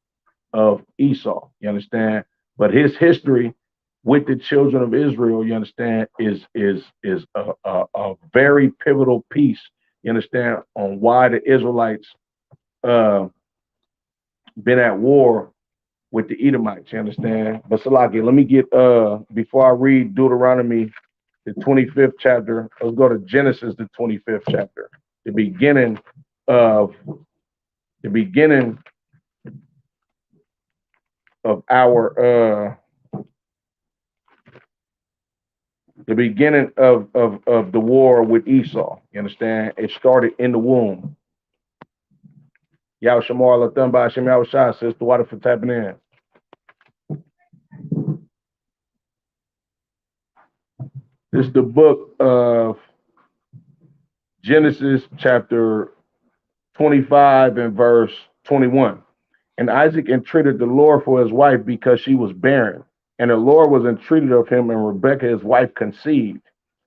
of Esau. You understand, but his history with the children of Israel, you understand, is a very pivotal piece. You understand, on why the Israelites uh, been at war with the Edomites. You understand? But Salaki, let me get before I read Deuteronomy the 25th chapter. Let's go to Genesis the 25th chapter. The beginning of the beginning of our the beginning of the war with Esau. You understand? It started in the womb. Yahweh Shamar Latham by Hashem Yahweh Shah says the water for tapping in. This is the book of Genesis chapter 25 and verse 21. And Isaac entreated the Lord for his wife because she was barren. And the Lord was entreated of him, and Rebekah his wife conceived.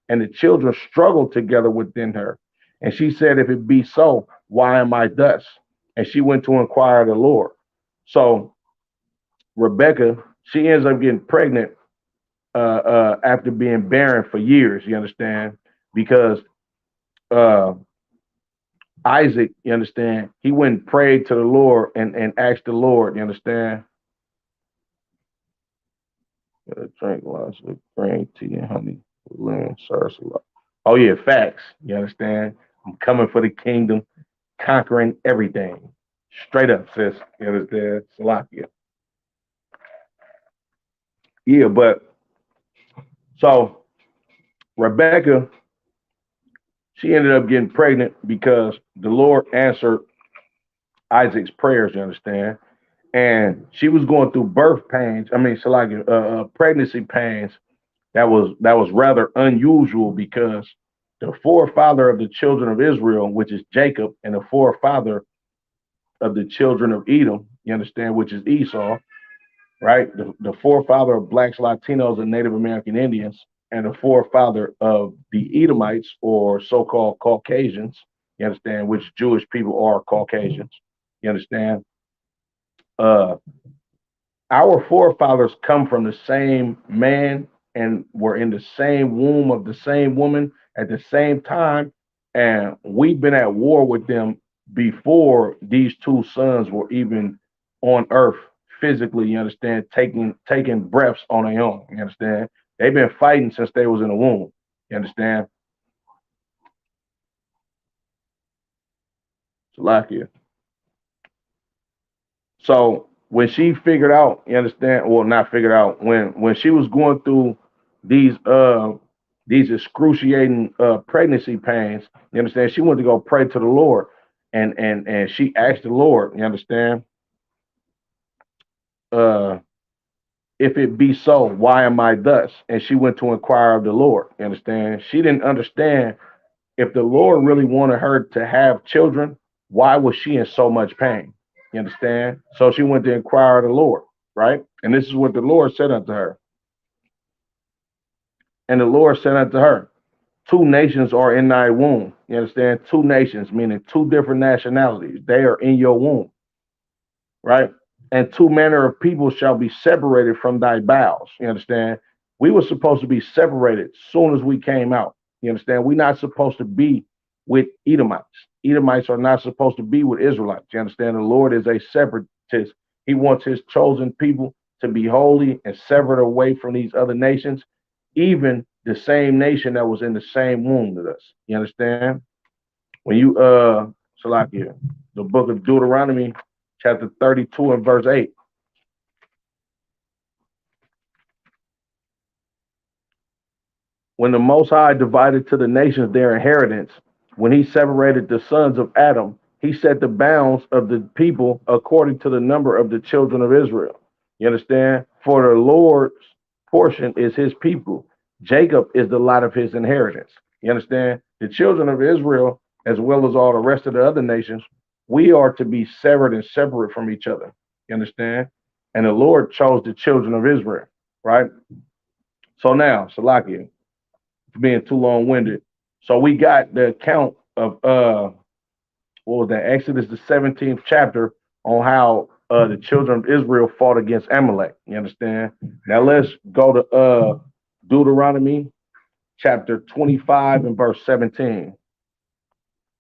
And the children struggled together within her. And she said, if it be so, why am I thus? And she went to inquire of the Lord. So Rebekah, she ends up getting pregnant after being barren for years, you understand? Because uh, Isaac, you understand, he went and prayed to the Lord and asked the Lord, you understand? Drink lots of grain, tea, and honey, lemon, sarsaparilla. Oh yeah, facts. You understand? I'm coming for the kingdom, conquering everything. Straight up, sis. You understand? Salakia. Yeah, but so Rebecca, she ended up getting pregnant because the Lord answered Isaac's prayers, you understand? And she was going through birth pains. I mean, so like pregnancy pains that was rather unusual because the forefather of the children of Israel, which is Jacob, and the forefather of the children of Edom, you understand, which is Esau, right? The forefather of blacks, Latinos, and Native American Indians, and the forefather of the Edomites, or so-called Caucasians, you understand, which Jewish people are Caucasians, you understand? Uh, our forefathers come from the same man and were in the same womb of the same woman at the same time. And we've been at war with them before these two sons were even on earth physically, you understand, taking breaths on their own. You understand? They've been fighting since they was in the womb. You understand? Salakia. So when she figured out, you understand, well, not figured out, when she was going through these these excruciating pregnancy pains, you understand, she wanted to go pray to the Lord, and she asked the Lord, you understand, uh, if it be so, why am I thus? And she went to inquire of the Lord. You understand? She didn't understand, if the Lord really wanted her to have children, why was she in so much pain? You understand? So she went to inquire of the Lord, right? And this is what the Lord said unto her. And the Lord said unto her, two nations are in thy womb. You understand? Two nations, meaning two different nationalities. They are in your womb, right? And two manner of people shall be separated from thy bowels. You understand? We were supposed to be separated soon as we came out. You understand? We're not supposed to be with Edomites. Edomites are not supposed to be with Israelites. You understand? The Lord is a separatist. He wants his chosen people to be holy and severed away from these other nations, even the same nation that was in the same womb with us. You understand? When you Salakia, the book of Deuteronomy, chapter 32 and verse 8. When the Most High divided to the nations their inheritance, when he separated the sons of Adam, he set the bounds of the people according to the number of the children of Israel. You understand? For the Lord's portion is his people. Jacob is the lot of his inheritance. You understand? The children of Israel, as well as all the rest of the other nations, we are to be severed and separate from each other. You understand? And the Lord chose the children of Israel, right? So now, Salakia, being too long winded. So we got the account of what was that? Exodus the 17th chapter on how the children of Israel fought against Amalek. You understand? Now let's go to Deuteronomy chapter 25 and verse 17.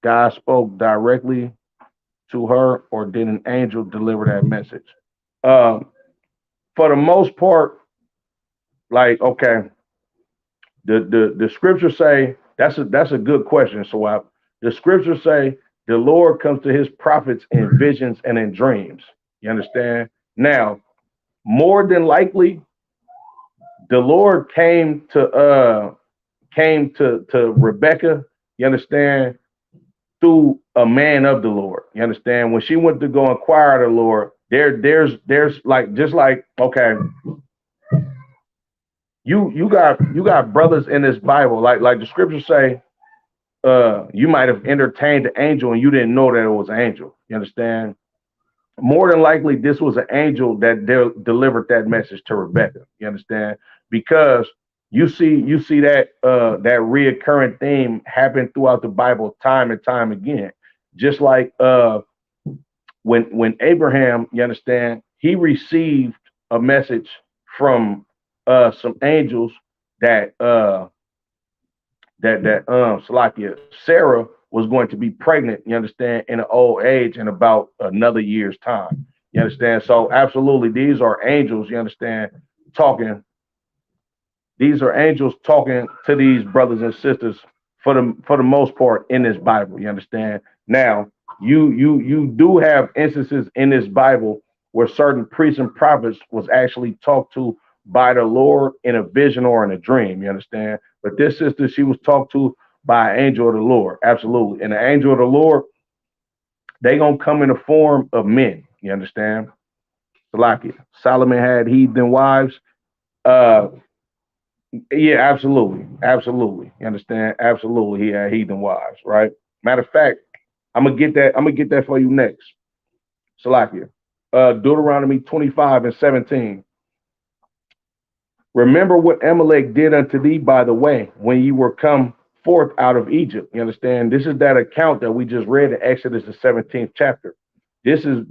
God spoke directly to her, or did an angel deliver that message? Um, for the most part, like okay, the scriptures say that's a good question. So the scriptures say the Lord comes to his prophets in visions and in dreams. You understand? Now, more than likely, the Lord came to Rebecca. You understand? Through a man of the Lord. You understand? When she went to go inquire of the Lord, there's like just like okay, you got brothers in this Bible, like the scriptures say, you might have entertained the angel and you didn't know that it was an angel. You understand? More than likely, this was an angel that delivered that message to Rebecca. You understand? Because you see that reoccurring theme happen throughout the Bible time and time again. Just like when Abraham, you understand, he received a message from some angels that Salakia, Sarah was going to be pregnant, you understand, in an old age in about another year's time. You understand? So absolutely, these are angels, you understand, talking. These are angels talking to these brothers and sisters for the most part in this Bible. You understand? Now, you do have instances in this Bible where certain priests and prophets was actually talked to by the Lord in a vision or in a dream. You understand? But this sister, she was talked to by an angel of the Lord. Absolutely. And the angel of the Lord, they gonna come in the form of men. You understand? Salakia. Solomon had heathen wives. Uh, yeah, absolutely, absolutely. You understand? Absolutely, he had heathen wives, right? Matter of fact, I'm gonna get that. I'm gonna get that for you next. Salakia. Deuteronomy 25 and 17. Remember what Amalek did unto thee by the way when you were come forth out of Egypt. You understand? This is that account that we just read in Exodus the 17th chapter. This is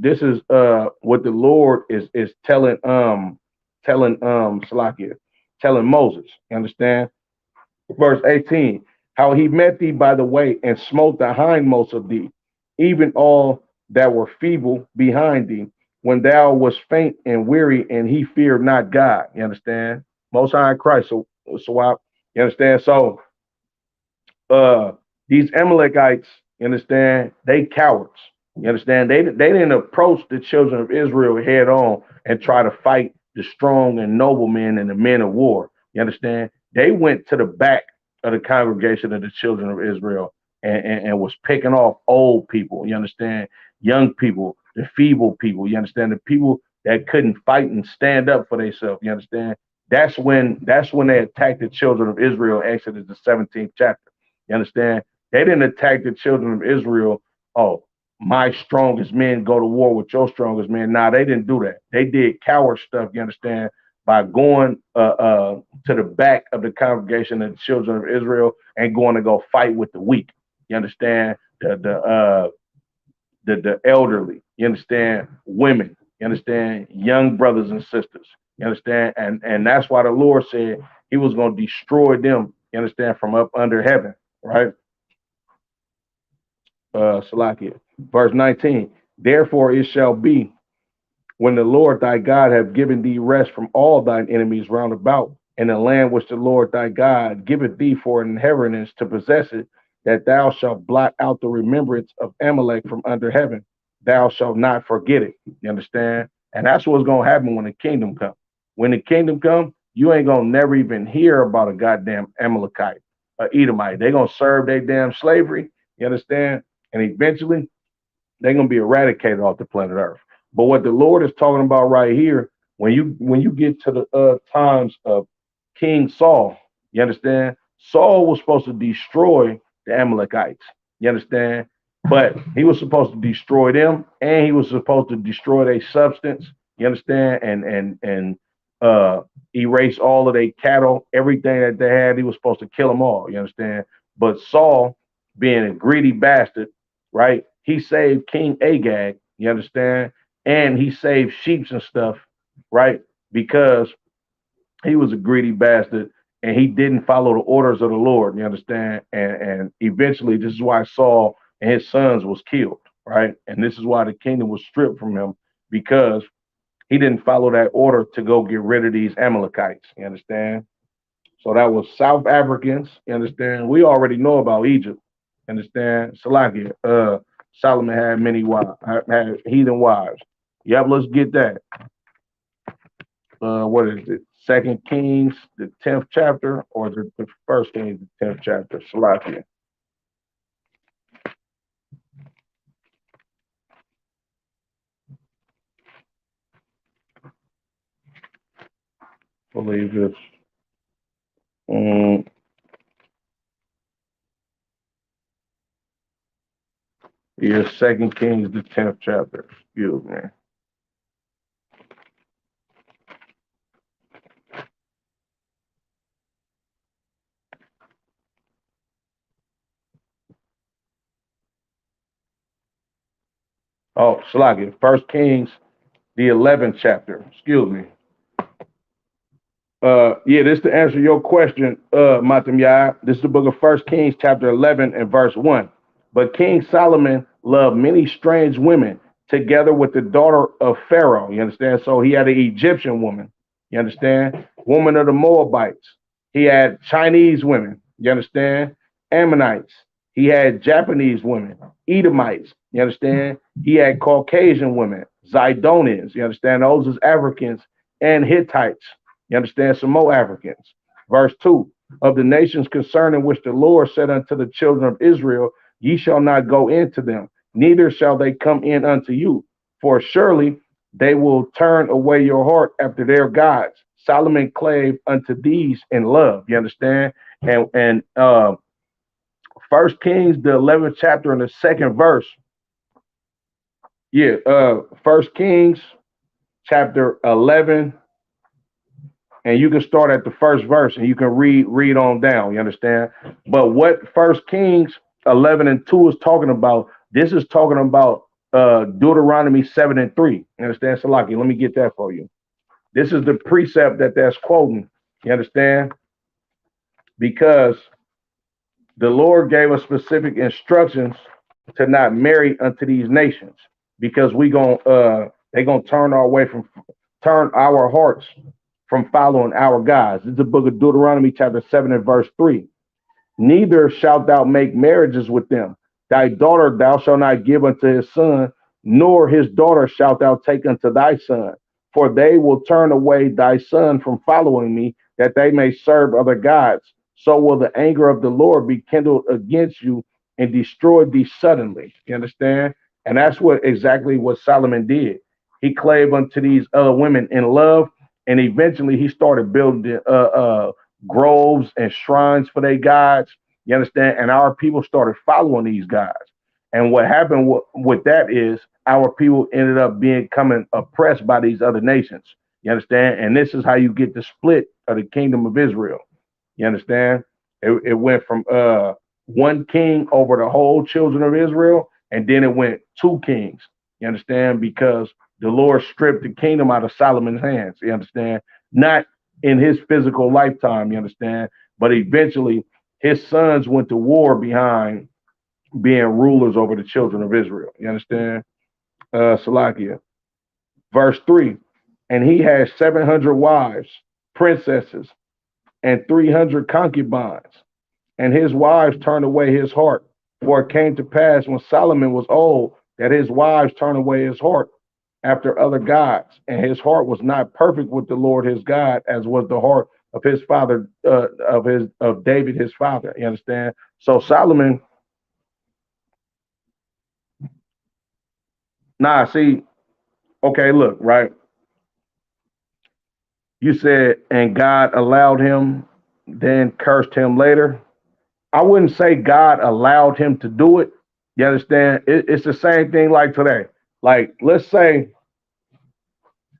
what the Lord is telling Salakia, telling Moses. You understand? Verse 18, how he met thee by the way and smote the hindmost of thee, even all that were feeble behind thee, when thou wast faint and weary, and he feared not God. You understand? Most High in Christ. You understand? So uh these Amalekites, you understand, they cowards. You understand? They didn't approach the children of Israel head on and try to fight the strong and noble men and the men of war. You understand? They went to the back of the congregation of the children of Israel and was picking off old people. You understand? Young people, the feeble people. You understand? The people that couldn't fight and stand up for themselves. You understand? That's when they attacked the children of Israel. Exodus the 17th chapter. You understand? They didn't attack the children of Israel. Oh, my strongest men go to war with your strongest men. Nah, they didn't do that. They did coward stuff. You understand? By going to the back of the congregation of the children of Israel and going to go fight with the weak. You understand? The elderly. You understand? Women. You understand? Young brothers and sisters. You understand? And that's why the Lord said he was going to destroy them. You understand? From up under heaven, right? Salakia. Verse 19. Therefore it shall be when the Lord thy God hath given thee rest from all thine enemies round about, in the land which the Lord thy God giveth thee for an inheritance to possess it, that thou shalt blot out the remembrance of Amalek from under heaven. Thou shalt not forget it. You understand? And that's what's gonna happen when the kingdom comes. When the kingdom comes, you ain't gonna never even hear about a goddamn Amalekite, a Edomite. They gonna serve their damn slavery. You understand? And eventually they're gonna be eradicated off the planet Earth. But what the Lord is talking about right here, when you get to the times of King Saul, you understand? Saul was supposed to destroy the Amalekites. You understand? But he was supposed to destroy them, and he was supposed to destroy their substance. You understand? And erase all of their cattle, everything that they had. He was supposed to kill them all. You understand? But Saul, being a greedy bastard, right? He saved King Agag. You understand? And he saved sheep and stuff, right? Because he was a greedy bastard and he didn't follow the orders of the Lord. You understand? And eventually, this is why Saul and his sons was killed, right? And this is why the kingdom was stripped from him because he didn't follow that order to go get rid of these Amalekites. You understand? So that was South Africans. You understand? We already know about Egypt. Understand? Salakia. Solomon had many wives, had heathen wives. Yep, let's get that. What is it? Second Kings, the 10th chapter, or the first Kings, the 10th chapter. Salakia. I believe it's um, yeah, Second Kings, the 10th chapter. Excuse me. Oh, Salakia. First Kings, the 11th chapter. Excuse me. Yeah, this to answer your question, Matam Yah. This is the book of First Kings, chapter 11 and verse 1. But King Solomon loved many strange women together with the daughter of Pharaoh. You understand? So he had an Egyptian woman. You understand? Woman of the Moabites. He had Chinese women. You understand? Ammonites. He had Japanese women, Edomites. You understand? He had Caucasian women, Zidonians. You understand? Those is Africans and Hittites. You understand? Some more Africans. Verse 2 of the nations concerning which the Lord said unto the children of Israel, ye shall not go into them, neither shall they come in unto you. For surely they will turn away your heart after their gods. Solomon clave unto these in love. You understand? And First Kings, the 11th chapter and the second verse. Yeah, First Kings, chapter 11, and you can start at the first verse and you can read on down. You understand? But what First Kings 11 and 2 is talking about, this is talking about Deuteronomy 7 and 3. You understand? Salaki, let me get that for you. This is the precept that's quoting. You understand? Because the Lord gave us specific instructions to not marry unto these nations, because they gonna turn our hearts from following our gods. This is the book of Deuteronomy, chapter 7 and verse 3. Neither shalt thou make marriages with them. Thy daughter thou shalt not give unto his son, nor his daughter shalt thou take unto thy son. For they will turn away thy son from following me, that they may serve other gods. So will the anger of the Lord be kindled against you and destroy thee suddenly. You understand? And that's exactly what Solomon did. He clave unto these other women in love, and eventually he started building groves and shrines for their gods. You understand? And our people started following these gods. And what happened with that is our people ended up becoming oppressed by these other nations. You understand? And this is how you get the split of the kingdom of Israel. You understand? It went from one king over the whole children of Israel, and then it went two kings. You understand? Because the Lord stripped the kingdom out of Solomon's hands. You understand? Not in his physical lifetime, you understand? But eventually his sons went to war behind being rulers over the children of Israel. You understand? Salakia. Verse 3. And he had 700 wives, princesses, and 300 concubines. And his wives turned away his heart. For it came to pass when Solomon was old that his wives turned away his heart after other gods, and his heart was not perfect with the Lord his God, as was the heart of his father, of David his father. You understand? So Solomon, see, okay, look, right? You said, and God allowed him, then cursed him later. I wouldn't say God allowed him to do it. You understand? It's the same thing like today. Like, let's say,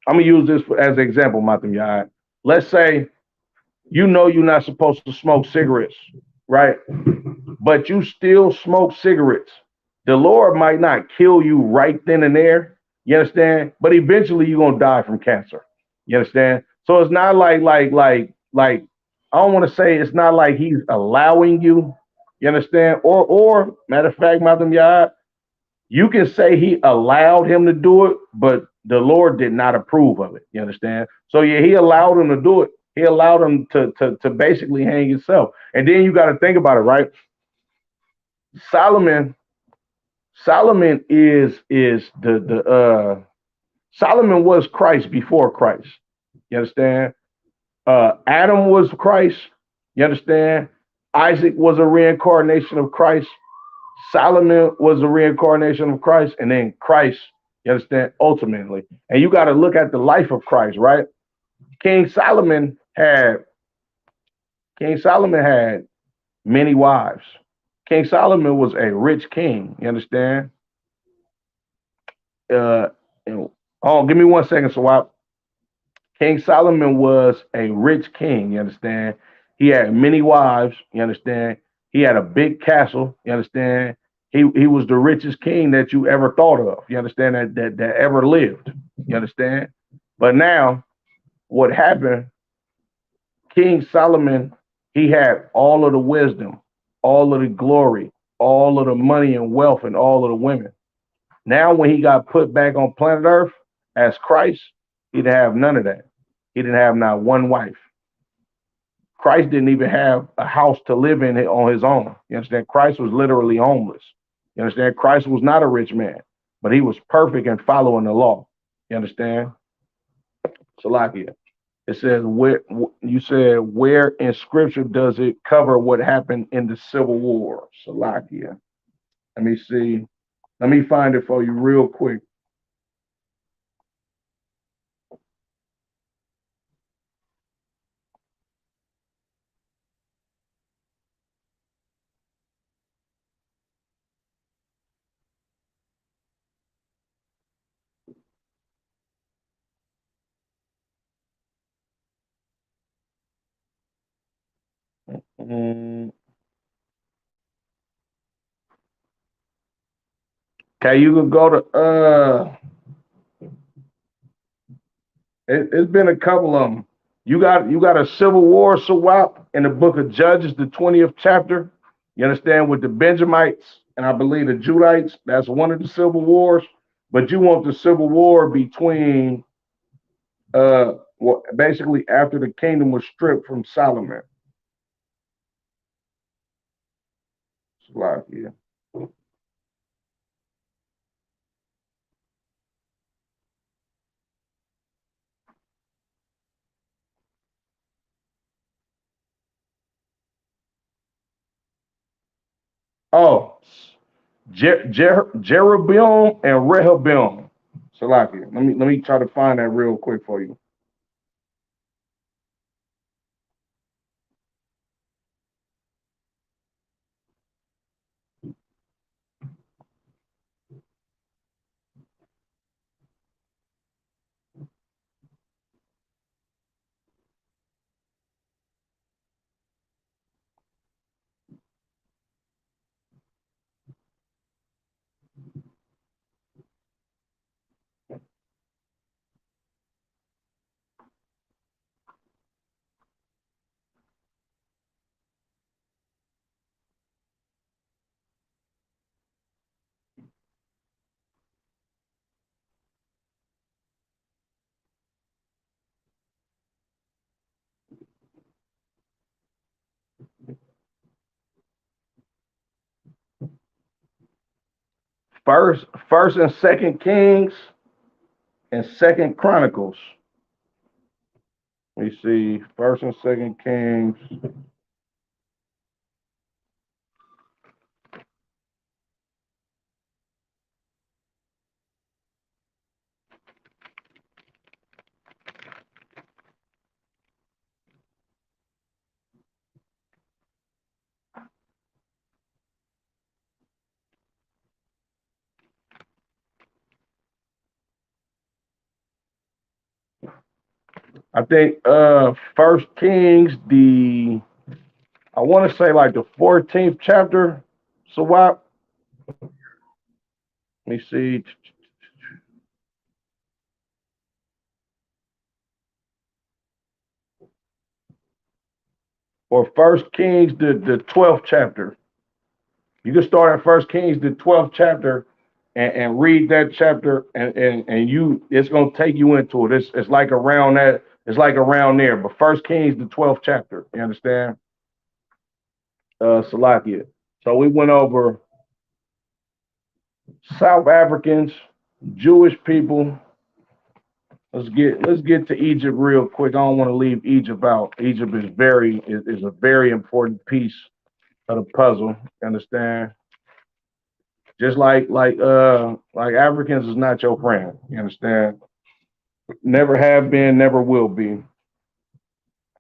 I'm gonna use this as an example, Matam Yad. Let's say you know you're not supposed to smoke cigarettes, right? But you still smoke cigarettes. The Lord might not kill you right then and there. You understand? But eventually you're gonna die from cancer. You understand? So it's not like I don't want to say it's not like he's allowing you. You understand? Or matter of fact, Madam Yah, you can say he allowed him to do it, but the Lord did not approve of it. You understand? So yeah, he allowed him to do it. He allowed him to basically hang himself. And then you got to think about it, right? Solomon, Solomon is the Solomon was Christ before Christ. You understand? Adam was Christ. You understand? Isaac was a reincarnation of Christ. Solomon was a reincarnation of Christ, and then Christ, you understand, ultimately. And you got to look at the life of Christ, right? King Solomon had King Solomon had many wives. King Solomon was a rich king. You understand? Uh, oh, give me 1 second, so King Solomon was a rich king. You understand? He had many wives. You understand? He had a big castle. You understand? He was the richest king that you ever thought of. You understand that ever lived. You understand? But now, what happened? King Solomon, he had all of the wisdom, all of the glory, all of the money and wealth, and all of the women. Now, when he got put back on planet Earth as Christ, he didn't have none of that. He didn't have not one wife. Christ didn't even have a house to live in on his own. You understand? Christ was literally homeless. You understand? Christ was not a rich man, but he was perfect in following the law. You understand? Salakia. It says where you said where in scripture does it cover what happened in the Civil War? Salakia. Let me see. Let me find it for you real quick. Mm, okay, you can go to it's been a couple of them. You got a civil war swap in the book of Judges, the 20th chapter. You understand, with the Benjamites and I believe the Judites. That's one of the civil wars. But you want the civil war between basically after the kingdom was stripped from Solomon. Yeah. Oh, Jeroboam and Rehoboam. Salakia. Let me try to find that real quick for you. First and Second Kings and Second Chronicles. Let me see. First and Second Kings. I think First Kings, I want to say like the 14th chapter. So what? Let me see. Or First Kings, the 12th chapter. You can start at First Kings, the 12th chapter, and read that chapter, and you it's gonna take you into it. It's like around that. It's like around there. But First Kings, the 12th chapter. You understand? Salakia. So we went over South Africans, Jewish people. Let's get to Egypt real quick. I don't want to leave Egypt out. Egypt is a very important piece of the puzzle. You understand? Just like Africans is not your friend. You understand? Never have been, never will be.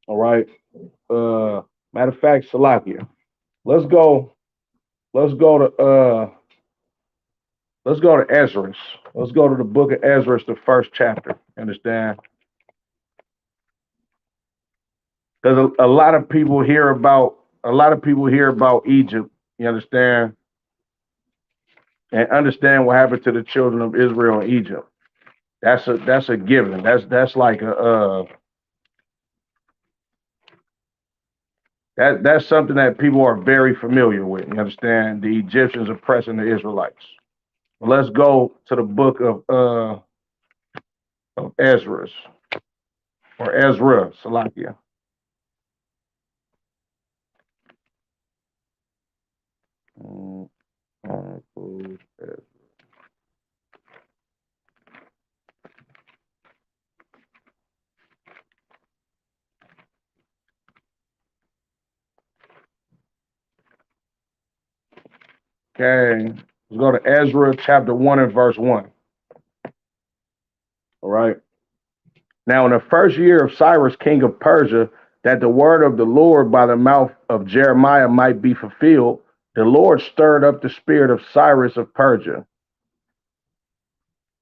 All right. Matter of fact, Salakia. Let's go. Let's go to let's go to Ezra. Let's go to the book of Ezra, the first chapter. Understand? Because a lot of people hear about Egypt. You understand? And understand what happened to the children of Israel in Egypt. That's a given. That's like a that's something that people are very familiar with. You understand? The Egyptians oppressing the Israelites. Let's go to the book of Ezra or Ezra, Salakia. Okay, let's go to Ezra chapter 1 and verse 1. All right. Now, in the first year of Cyrus, king of Persia, that the word of the Lord by the mouth of Jeremiah might be fulfilled, the Lord stirred up the spirit of Cyrus of Persia,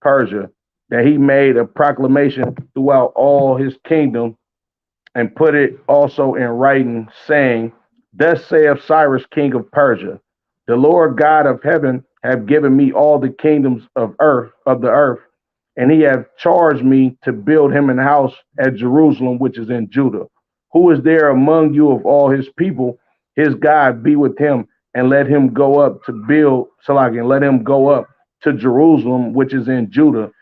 that he made a proclamation throughout all his kingdom and put it also in writing, saying, Thus saith Cyrus, king of Persia, the Lord God of heaven have given me all the kingdoms of the earth, and he hath charged me to build him an house at Jerusalem, which is in Judah. Who is there among you of all his people? His God be with him, and let him go up to build, Salaki, and let him go up to Jerusalem, which is in Judah.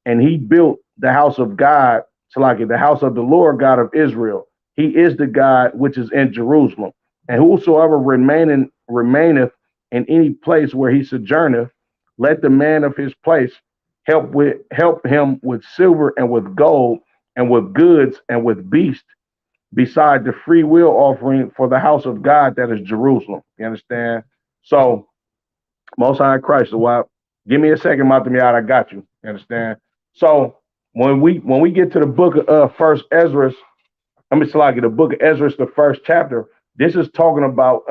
And he built the house of God, Salaki, the house of the Lord God of Israel. He is the God which is in Jerusalem. And whosoever remaineth in any place where he sojourneth, let the man of his place help him with silver and with gold and with goods and with beasts, beside the free will offering for the house of God that is Jerusalem. You understand? So, Most High Christ, give me a second, Matamiad, I got you. You understand? So when we get to the book of First Ezra, the book of Ezra, the first chapter. This is talking about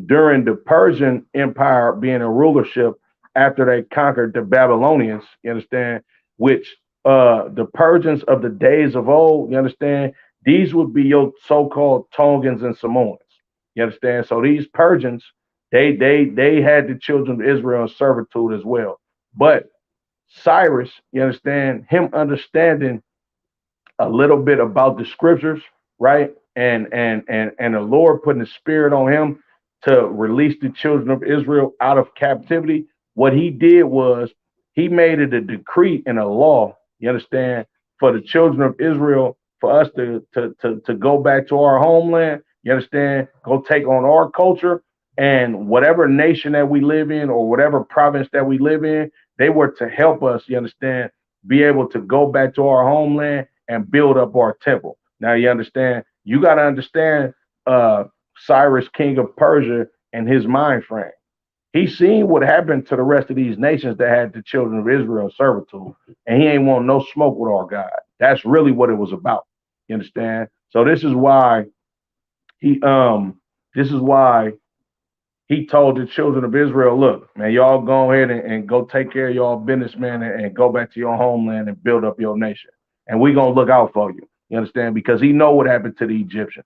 during the Persian Empire being in rulership after they conquered the Babylonians, you understand, which the Persians of the days of old, you understand, these would be your so-called Tongans and Samoans. You understand? So these Persians, they had the children of Israel in servitude as well. But Cyrus, you understand, him understanding a little bit about the scriptures, right? And the Lord putting the spirit on him to release the children of Israel out of captivity. What he did was he made it a decree and a law, you understand, for the children of Israel, for us to go back to our homeland, you understand, go take on our culture And whatever nation that we live in or whatever province that we live in, they were to help us, you understand, be able to go back to our homeland and build up our temple. Now you understand, you got to understand uh, Cyrus, king of Persia, and his mind frame. He seen what happened to the rest of these nations that had the children of Israel in servitude, and he ain't want no smoke with our God. That's really what it was about. You understand? So he this is why he told the children of Israel, look, man, y'all go ahead and go take care of y'all business, man, and go back to your homeland and build up your nation. And we're gonna look out for you. You understand? Because he know what happened to the Egyptians.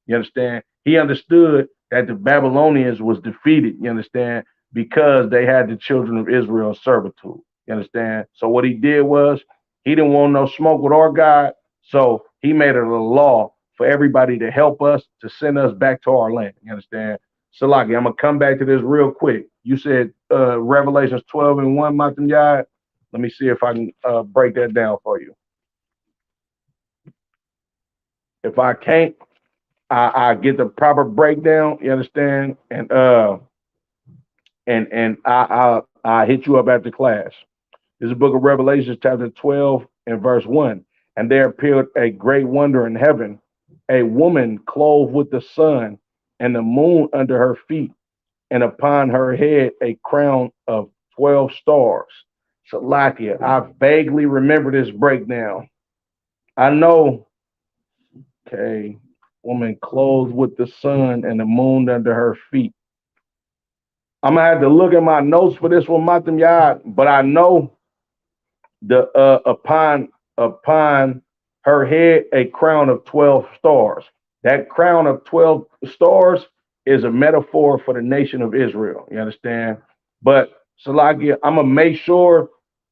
You understand? He understood that the Babylonians was defeated, you understand, because they had the children of Israel in servitude. You understand? So what he did was he didn't want no smoke with our God. So he made it a law for everybody to help us to send us back to our land. You understand? Salaki, I'm gonna come back to this real quick. You said Revelations 12 and 1, Matam Yad. Let me see if I can break that down for you. If I can't, I get the proper breakdown. You understand? And I hit you up after class. This is the book of Revelations, chapter 12 and verse 1. And there appeared a great wonder in heaven, a woman clothed with the sun and the moon under her feet, and upon her head a crown of 12 stars. Salakia, I vaguely remember this breakdown. I know, okay, woman clothed with the sun and the moon under her feet. I'm gonna have to look at my notes for this one, Matam Yad, but I know the upon her head a crown of 12 stars. That crown of 12 stars is a metaphor for the nation of Israel. You understand? But Salakia, I'm gonna make sure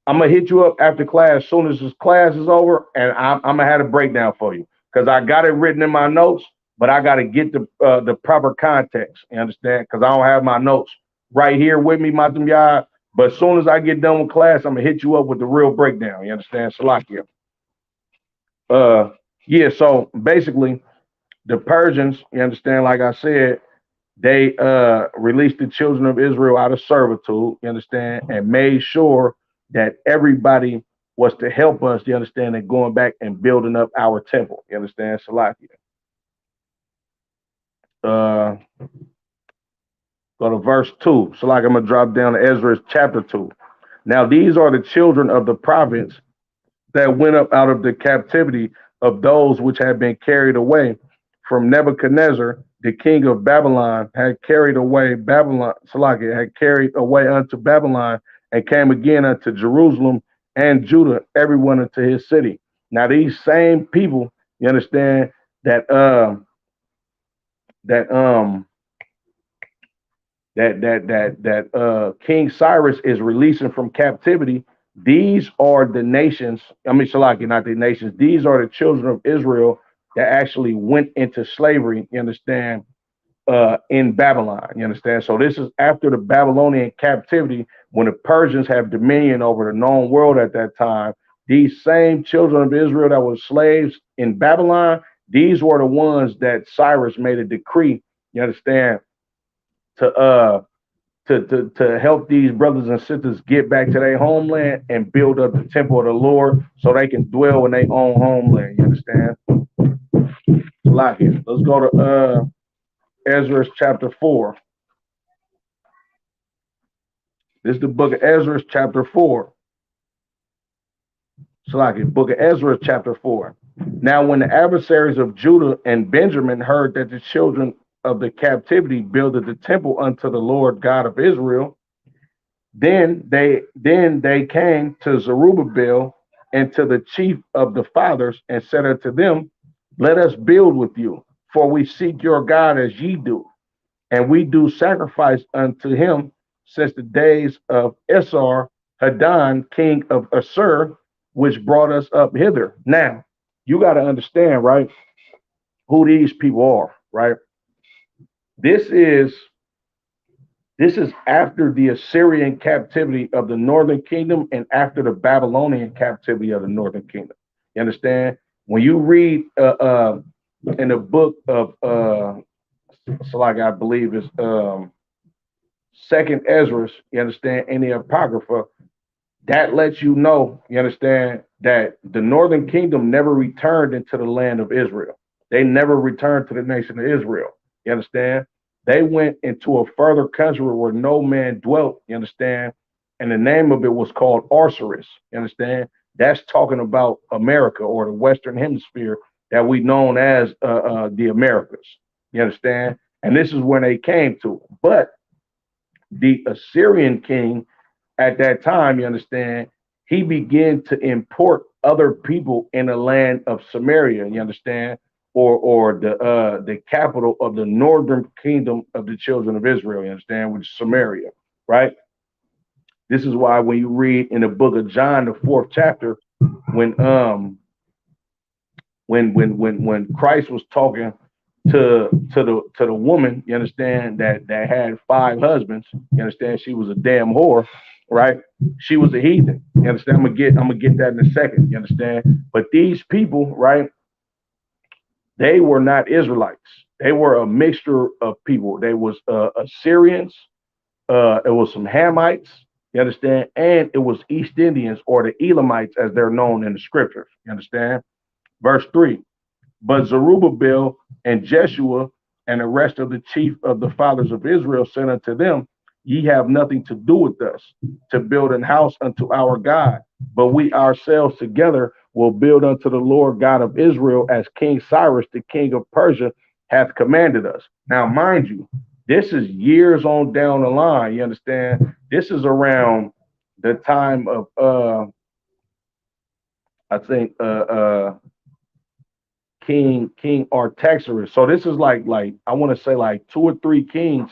I'm gonna hit you up after class as soon as this class is over, and I'm gonna have a breakdown for you because I got it written in my notes, but I got to get the proper context. You understand? Because I don't have my notes right here with me, Matam Yad. But as soon as I get done with class, I'm gonna hit you up with the real breakdown. You understand? Salakia. Uh yeah, so basically the Persians, you understand, like I said, they released the children of Israel out of servitude, you understand, and made sure that everybody was to help us, you understand, and going back and building up our temple. You understand? Salakia. Uh Go to verse 2. So like I'm gonna drop down to Ezra chapter 2. Now these are the children of the province that went up out of the captivity of those which had been carried away from Nebuchadnezzar, the king of Babylon, had carried away Babylon, Salakia, had carried away unto Babylon, and came again unto Jerusalem and Judah, everyone unto his city. Now these same people, you understand that King Cyrus is releasing from captivity. These are the nations. I mean, Shalaki, not the nations. These are the children of Israel that actually went into slavery. You understand? In Babylon. You understand? So this is after the Babylonian captivity, when the Persians have dominion over the known world at that time. These same children of Israel that were slaves in Babylon, these were the ones that Cyrus made a decree. You understand? To to help these brothers and sisters get back to their homeland and build up the temple of the Lord so they can dwell in their own homeland. You understand? Let's go to Ezra chapter 4. This is the book of Ezra chapter 4. Book of Ezra chapter 4. Now when the adversaries of Judah and Benjamin heard that the children of the captivity builded the temple unto the Lord God of Israel, then they came to Zerubbabel and to the chief of the fathers and said unto them, let us build with you, for we seek your God as ye do, and we do sacrifice unto him since the days of Esar Haddon, king of Assur, which brought us up hither. Now, you got to understand, right, who these people are, right? This is after the Assyrian captivity of the northern kingdom and after the Babylonian captivity of the northern kingdom. You understand? When you read in the book of so like I believe is Second Ezra, you understand, and the Apocrypha, that lets you know, you understand, that the northern kingdom never returned into the land of Israel. They never returned to the nation of Israel. You understand? They went into a further country where no man dwelt. You understand? And the name of it was called Arsaris. You understand? That's talking about America or the Western Hemisphere that we known as the Americas. You understand? And this is when they came to. But the Assyrian king at that time, you understand, he began to import other people in the land of Samaria, you understand, or the capital of the northern kingdom of the children of Israel, you understand, which is Samaria, right? This is why when you read in the book of John, the fourth chapter, when when Christ was talking to the woman, you understand, that had five husbands, you understand, she was a damn whore, right? She was a heathen. You understand? I'm gonna get that in a second, you understand? But these people, right, they were not Israelites. They were a mixture of people. They was Assyrians, it was some Hamites, you understand, and it was East Indians or the Elamites as they're known in the scriptures. You understand? Verse 3. But Zerubbabel and Jeshua and the rest of the chief of the fathers of Israel said unto them, Ye have nothing to do with us to build an house unto our God, but we ourselves together will build unto the Lord God of Israel, as King Cyrus, the king of Persia, hath commanded us. Now, mind you, this is years on down the line. You understand? This is around the time of I think King Artaxerxes. So this is like I want to say like two or three kings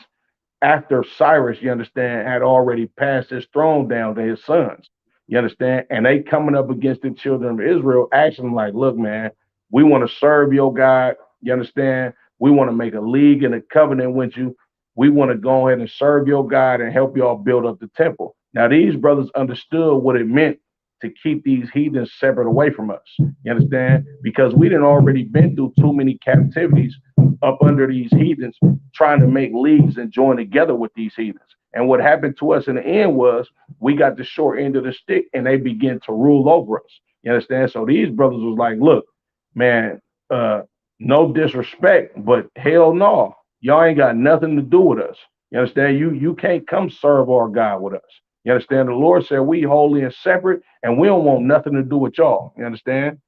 after Cyrus, you understand, had already passed his throne down to his sons. You understand? And they coming up against the children of Israel, asking like, look, man, we want to serve your God. You understand? We want to make a league and a covenant with you. We want to go ahead and serve your God and help y'all build up the temple. Now, these brothers understood what it meant to keep these heathens separate away from us. You understand? Because we didn't already been through too many captivities up under these heathens, trying to make leagues and join together with these heathens. And what happened to us in the end was we got the short end of the stick and they began to rule over us. You understand? So these brothers was like, look, man, no disrespect, but hell no. Y'all ain't got nothing to do with us. You understand? You can't come serve our God with us. You understand? The Lord said we holy and separate, and we don't want nothing to do with y'all. You understand?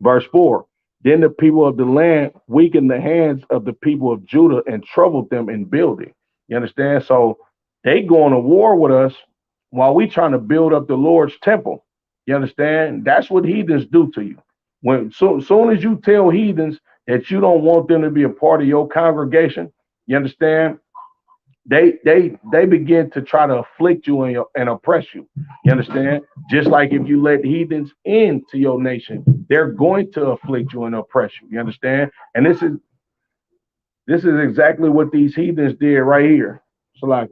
Verse 4. Then the people of the land weakened the hands of the people of Judah and troubled them in building. You understand? So they going to war with us while we trying to build up the Lord's temple. You understand? That's what heathens do to you. When soon as you tell heathens that you don't want them to be a part of your congregation, you understand? They begin to try to afflict you and oppress you. You understand? Just like if you let heathens into your nation, they're going to afflict you and oppress you. You understand? And this is exactly what these heathens did right here. So like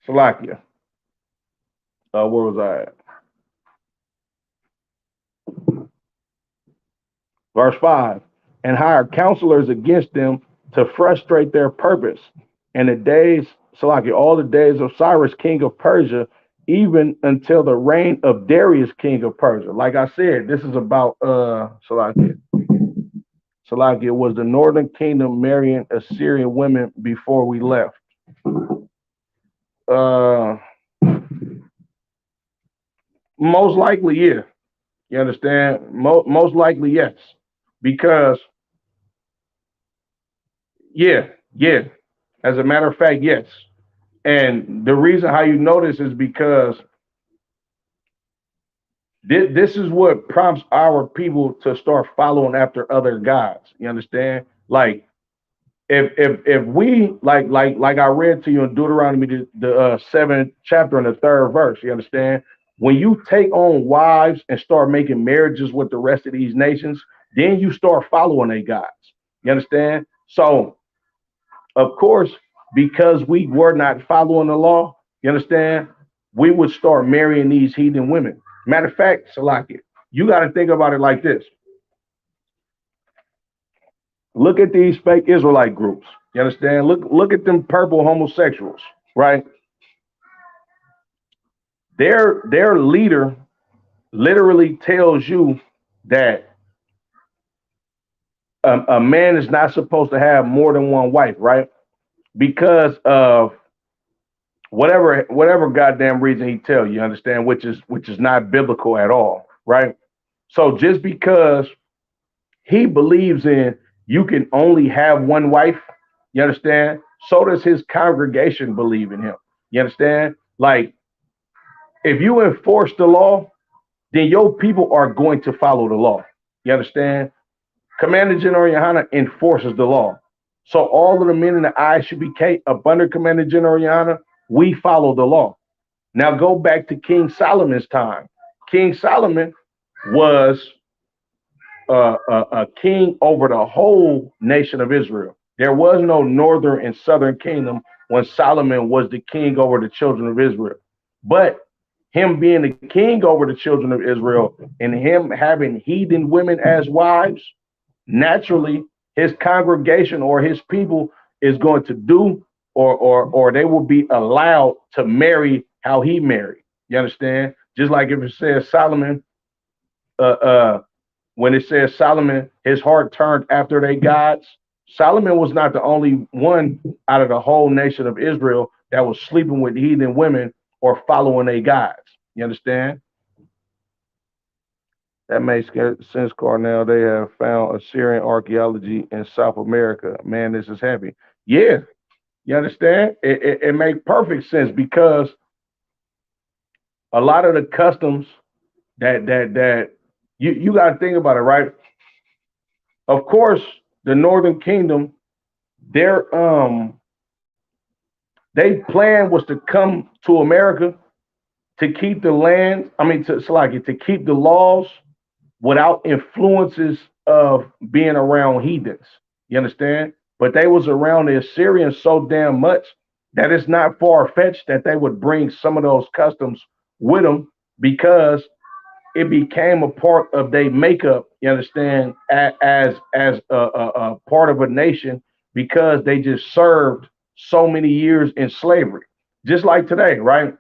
Salakia. Where was I at? Verse 5. And hired counselors against them to frustrate their purpose. And the days, Salakia, all the days of Cyrus, king of Persia, even until the reign of Darius, king of Persia. Like I said, this is about Salakia was the northern kingdom marrying Assyrian women before we left. Uh, Most likely, yeah. You understand? Most likely, yes. Because, yeah, yeah. As a matter of fact, yes. And the reason how you know this is because this is what prompts our people to start following after other gods. You understand? Like if we like I read to you in Deuteronomy the seventh chapter and the third verse. You understand? When you take on wives and start making marriages with the rest of these nations, then you start following their gods. You understand? So of course, because we were not following the law, you understand? we would start marrying these heathen women. Matter of fact, Salaki, you got to think about it like this. Look at these fake Israelite groups. You understand? Look at them purple homosexuals, right? Their leader literally tells you that a man is not supposed to have more than one wife, right? Because of whatever goddamn reason he tell you, understand, which is not biblical at all, right? So just because he believes in you can only have one wife, you understand? So does his congregation believe in him. You understand? Like if you enforce the law, then your people are going to follow the law. You understand? Commander General Yohana enforces the law. So all of the men in the ISUBK up under Commander General Yohana, we follow the law. Now go back to King Solomon's time. King Solomon was a king over the whole nation of Israel. There was no northern and southern kingdom when Solomon was the king over the children of Israel. But him being the king over the children of Israel and him having heathen women as wives, naturally his congregation or his people is going to do or they will be allowed to marry how he married. You understand? Just like if it says Solomon, uh, uh, when it says Solomon, his heart turned after they gods. Solomon was not the only one out of the whole nation of Israel that was sleeping with heathen women or following their gods. You understand? That makes sense, Cornell. They have found Assyrian archaeology in South America. Man, this is heavy. Yeah, you understand? It makes perfect sense because a lot of the customs that you got to think about it, right? Of course, the Northern Kingdom, their they plan was to come to America to keep the land. I mean, to keep the laws without influences of being around heathens. You understand? But they was around the Assyrians so damn much that it's not far fetched that they would bring some of those customs with them because it became a part of their makeup. You understand? As a part of a nation because they just served so many years in slavery, just like today, right?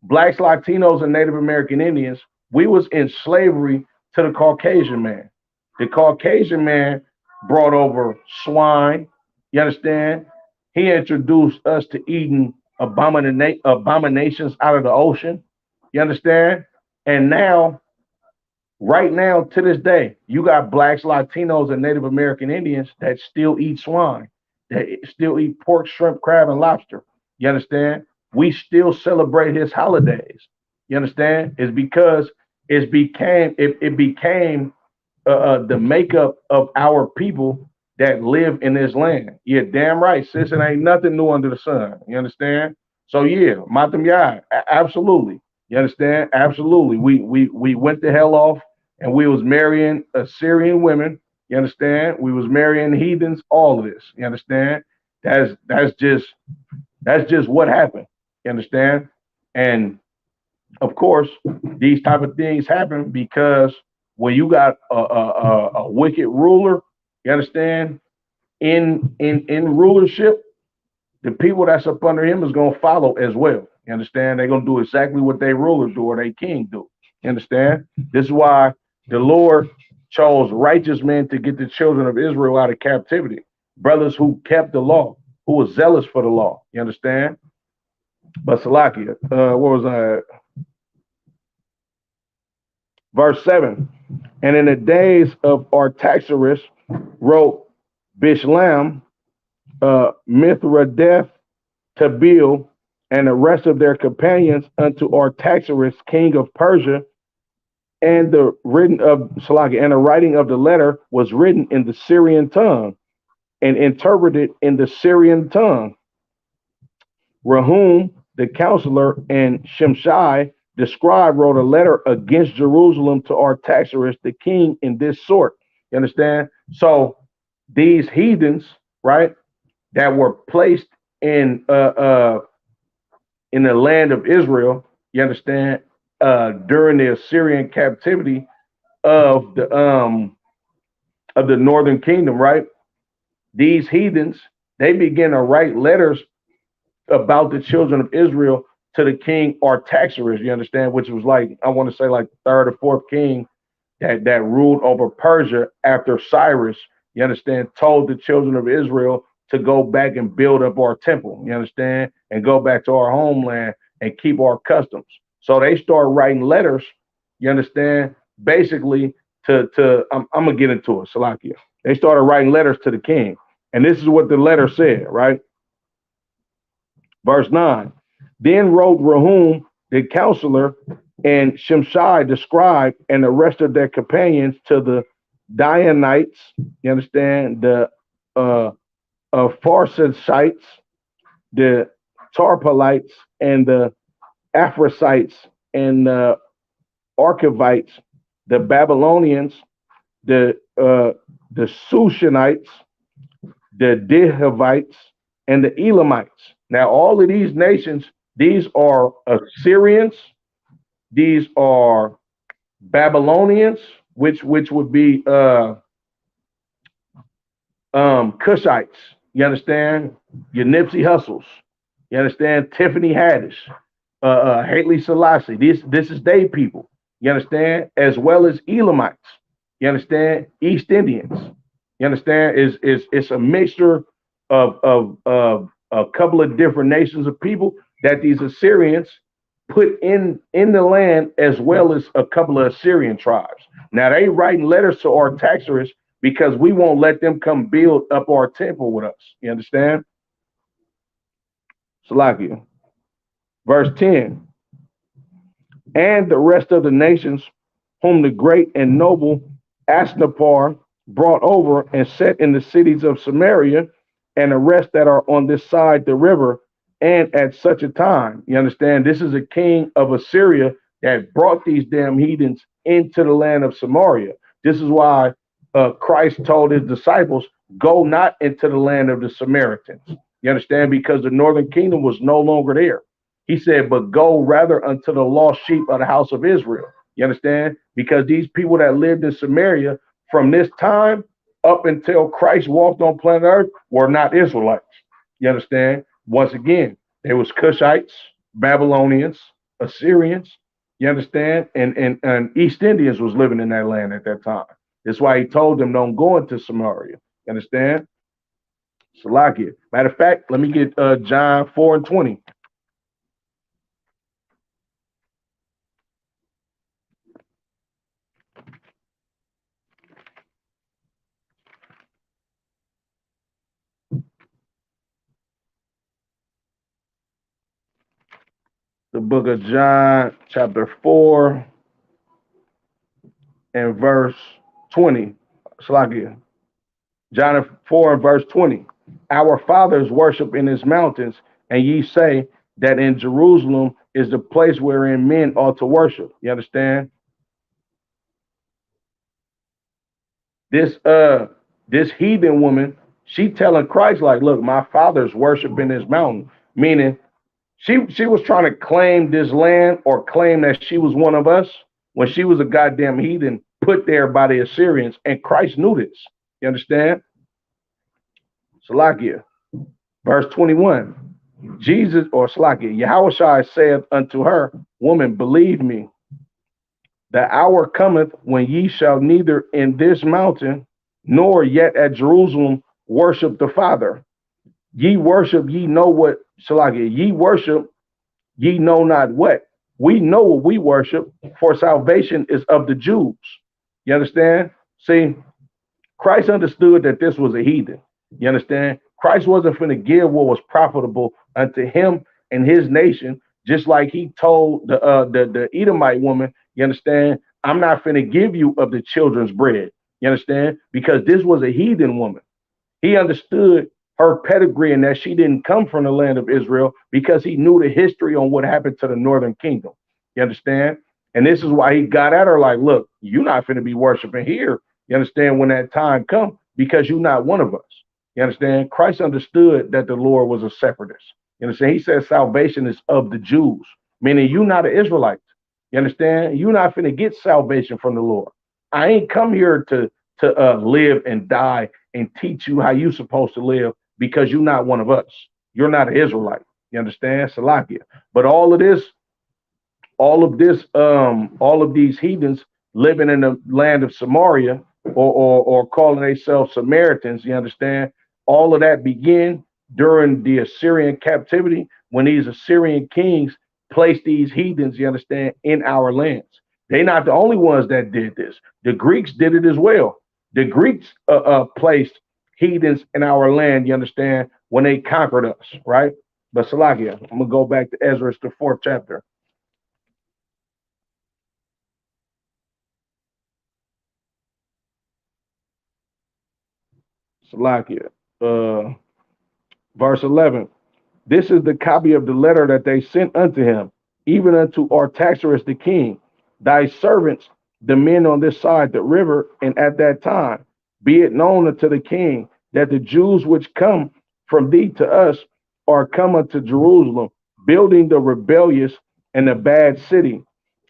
Blacks, Latinos, and Native American Indians, we was in slavery to the Caucasian man. The Caucasian man brought over swine. You understand? He introduced us to eating abominations out of the ocean. You understand? And now, right now, to this day, you got blacks, Latinos, and Native American Indians that still eat swine, that still eat pork, shrimp, crab, and lobster. You understand? We still celebrate his holidays. You understand? It's because it became the makeup of our people that live in this land. Yeah, damn right, sis. It ain't nothing new under the sun. You understand? So yeah, Matam Yah, absolutely. You understand? Absolutely. We went the hell off and we was marrying Assyrian women. You understand? We was marrying heathens, all of this. You understand? That's just what happened. You understand? And of course, these type of things happen because when you got a wicked ruler, you understand, in rulership, the people that's up under him is gonna follow as well. You understand? They're gonna do exactly what they ruler do or they king do. You understand? This is why the Lord chose righteous men to get the children of Israel out of captivity. Brothers who kept the law, who was zealous for the law. You understand? But Salakia, what was I at? Verse 7. And in the days of Artaxerxes wrote Bishlam, Mithradeth, Tabeel, and the rest of their companions unto Artaxerxes, king of Persia, and the writing of the letter was written in the Syrian tongue and interpreted in the Syrian tongue. Rahum, the counselor, and Shimshai, the scribe, wrote a letter against Jerusalem to Artaxerxes, the king, in this sort. You understand? So these heathens, right, that were placed in in the land of Israel, you understand, during the Assyrian captivity of the northern kingdom, right? These heathens, they begin to write letters about the children of Israel to the king Artaxerxes, you understand, which was like, I want to say like the third or fourth king that ruled over Persia after Cyrus, you understand, told the children of Israel to go back and build up our temple, you understand, and go back to our homeland and keep our customs. So they start writing letters, you understand, basically I'm gonna get into it, Salakia. They started writing letters to the king. And this is what the letter said, right? Verse 9. Then wrote Rehum the counselor and Shimshai the scribe and the rest of their companions to the Dianites, you understand, the Pharsacites, the Tarpalites, and the Aphrasites, and the Archivites, the Babylonians, the Sushanites, the Dehavites, and the Elamites. Now, all of these nations, these are Assyrians, these are Babylonians, which would be Cushites. You understand? Your Nipsey Hussles. You understand? Tiffany Haddish, Haley Selassie. This is they people. You understand? As well as Elamites. You understand? East Indians. You understand? It's a mixture of a couple of different nations of people that these Assyrians put in the land, as well as a couple of Assyrian tribes. Now they writing letters to Artaxerxes because we won't let them come build up our temple with us. You understand? Salakia. Verse 10. And the rest of the nations whom the great and noble Asnapar brought over and set in the cities of Samaria, and the rest that are on this side the river, and at such a time. You understand? This is a king of Assyria that brought these damn heathens into the land of Samaria. This is why Christ told his disciples, go not into the land of the Samaritans. You understand? Because the northern kingdom was no longer there. He said, but go rather unto the lost sheep of the house of Israel. You understand? Because these people that lived in Samaria from this time up until Christ walked on planet Earth were not Israelites. You understand? Once again, there was Cushites, Babylonians, Assyrians, you understand? And East Indians was living in that land at that time. That's why he told them, don't go into Samaria. You understand? Salakia. Matter of fact, let me get John 4:20. The book of John, chapter 4 and verse 20. Salakia. John 4 and verse 20. Our fathers worship in his mountains, and ye say that in Jerusalem is the place wherein men ought to worship. You understand? This heathen woman, she telling Christ, like, look, my fathers worship in this mountain, meaning she was trying to claim this land or claim that she was one of us when she was a goddamn heathen put there by the Assyrians, and Christ knew this. You understand? Salakia. Verse 21. Jesus, or Salakia, Yahushua saith unto her, woman, believe me, the hour cometh when ye shall neither in this mountain nor yet at Jerusalem worship the Father. Ye worship, ye know what, Salakia, ye worship, ye know not what. We know what we worship, for salvation is of the Jews. You understand? See, Christ understood that this was a heathen. You understand? Christ wasn't going to give what was profitable unto him and his nation, just like he told the Edomite woman, you understand? I'm not going to give you of the children's bread. You understand? Because this was a heathen woman. He understood her pedigree and that she didn't come from the land of Israel because he knew the history on what happened to the northern kingdom. You understand? And this is why he got at her like, look, you're not going to be worshiping here. You understand? When that time comes, because you're not one of us. You understand? Christ understood that the Lord was a separatist. You understand? He says salvation is of the Jews, meaning you not an Israelite. You understand? You're not finna get salvation from the Lord. I ain't come here to live and die and teach you how you supposed to live because you're not one of us. You're not an Israelite. You understand? Salakia. But all of these heathens living in the land of Samaria or calling themselves Samaritans, you understand? All of that began during the Assyrian captivity when these Assyrian kings placed these heathens, you understand, in our lands. They're not the only ones that did this. The Greeks did it as well. The Greeks placed heathens in our land, you understand, when they conquered us, right? But Salakia, I'm going to go back to Ezra, the fourth chapter. Salakia. Uh, verse 11. This is the copy of the letter that they sent unto him, even unto Artaxerxes the king, thy servants, the men on this side the river, and at that time, be it known unto the king that the Jews which come from thee to us are come unto Jerusalem, building the rebellious and the bad city,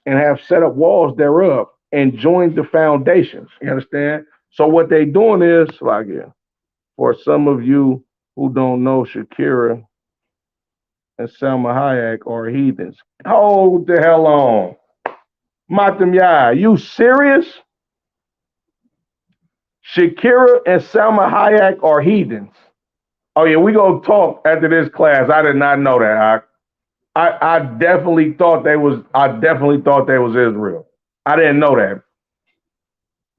and have set up walls thereof, and joined the foundations. You understand? So what they doing is, like, yeah, for some of you who don't know Shakira and Selma Hayek are heathens. Hold the hell on. Matam Yah, you serious? Shakira and Selma Hayek are heathens. Oh yeah, we gonna talk after this class. I did not know that. I definitely thought they was. I definitely thought they was Israel. I didn't know that.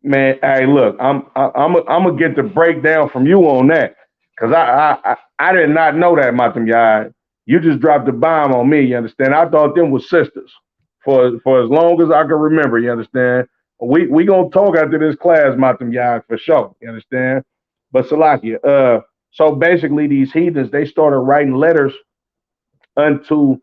Man, hey, look, I'm gonna get the breakdown from you on that because I did not know that, Matam Yah. You just dropped the bomb on me. You understand? I thought them was sisters for as long as I can remember. You understand? We gonna talk after this class, Matam Yah, for sure. You understand? But Salakia, so basically these heathens they started writing letters unto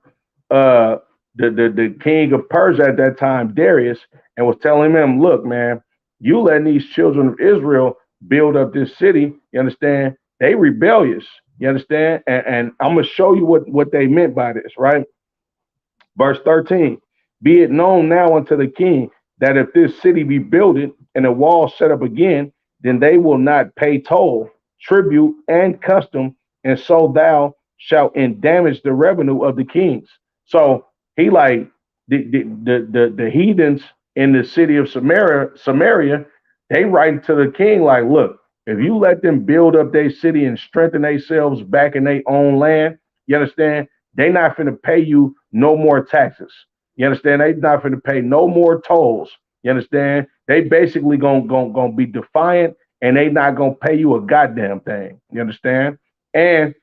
uh the king of Persia at that time, Darius, and was telling him, look, man, you letting these children of Israel build up this city, you understand? They rebellious, you understand? And I'm gonna show you what they meant by this, right? Verse 13, be it known now unto the king that if this city be builded and the wall set up again, then they will not pay toll, tribute, and custom, and so thou shalt damage the revenue of the kings. So he like the heathens in the city of Samaria, they write to the king like, look, if you let them build up their city and strengthen themselves back in their own land, you understand? They not finna pay you no more taxes. You understand? They not finna pay no more tolls. You understand? They basically gonna be defiant and they not gonna pay you a goddamn thing. You understand? And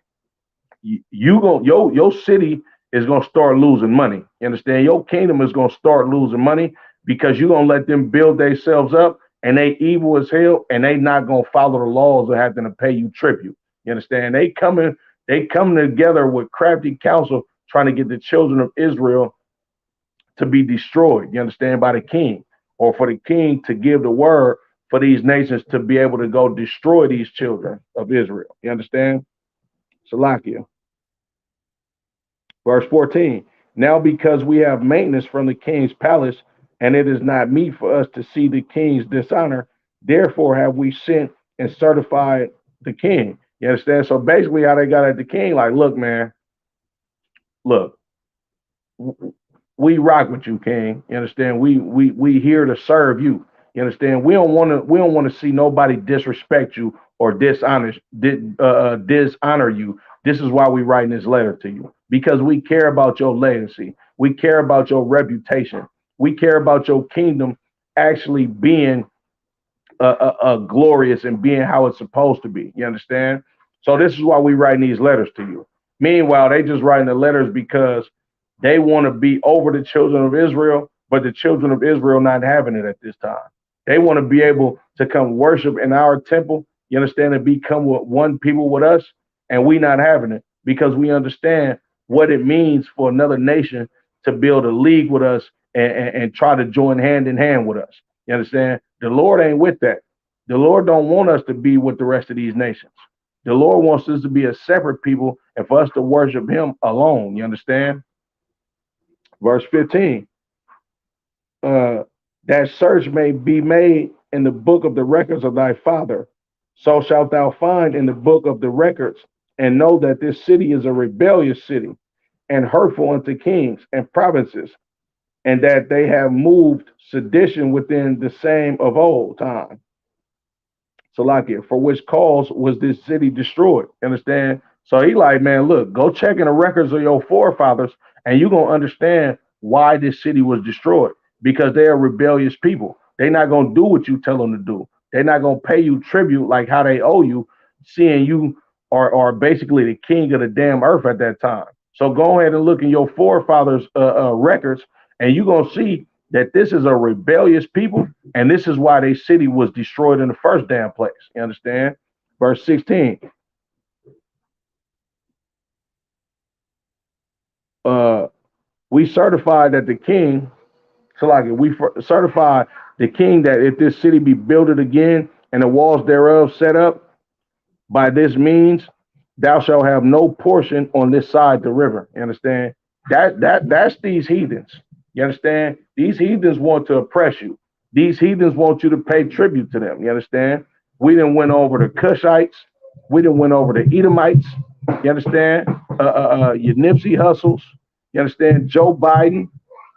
you gonna your city is gonna start losing money. You understand? Your kingdom is gonna start losing money because you're gonna let them build themselves up and they evil as hell and they not gonna follow the laws of having to pay you tribute. You understand? They come together with crafty counsel trying to get the children of Israel to be destroyed, you understand, by the king, or for the king to give the word for these nations to be able to go destroy these children of Israel. You understand? Salakia. Verse 14. Now because we have maintenance from the king's palace, and it is not meet for us to see the king's dishonor, therefore have we sent and certified the king. You understand? So basically how they got at the king, like, look, man, look, we rock with you, King. You understand? We here to serve you. You understand? We don't want to see nobody disrespect you or dishonor you. This is why we writing this letter to you because we care about your legacy. We care about your reputation. We care about your kingdom actually being glorious and being how it's supposed to be. You understand? So this is why we writing these letters to you. Meanwhile, they just writing the letters because they want to be over the children of Israel, but the children of Israel not having it at this time. They want to be able to come worship in our temple, you understand, and become one people with us, and we not having it because we understand what it means for another nation to build a league with us and try to join hand in hand with us. You understand? The Lord ain't with that. The Lord don't want us to be with the rest of these nations. The Lord wants us to be a separate people and for us to worship him alone. You understand? Verse 15. Uh, that search may be made in the book of the records of thy father. So shalt thou find in the book of the records, and know that this city is a rebellious city and hurtful unto kings and provinces, and that they have moved sedition within the same of old time. Salakia, for which cause was this city destroyed? Understand? So he like, man, look, go check in the records of your forefathers, and you're gonna understand why this city was destroyed. Because they are rebellious people. They're not gonna do what you tell them to do. They're not gonna pay you tribute like how they owe you, seeing you are basically the king of the damn earth at that time. So go ahead and look in your forefathers' records, and you're gonna see that this is a rebellious people, and this is why their city was destroyed in the first damn place. You understand? Verse 16. Uh, we certified that the king, so like we certify the king that if this city be builded again and the walls thereof set up by this means, thou shalt have no portion on this side the river. You understand? That's these heathens. You understand? These heathens want to oppress you. These heathens want you to pay tribute to them. You understand? We done went over the Cushites. We done went over the Edomites. You understand? Your Nipsey Hustles. You understand? Joe Biden.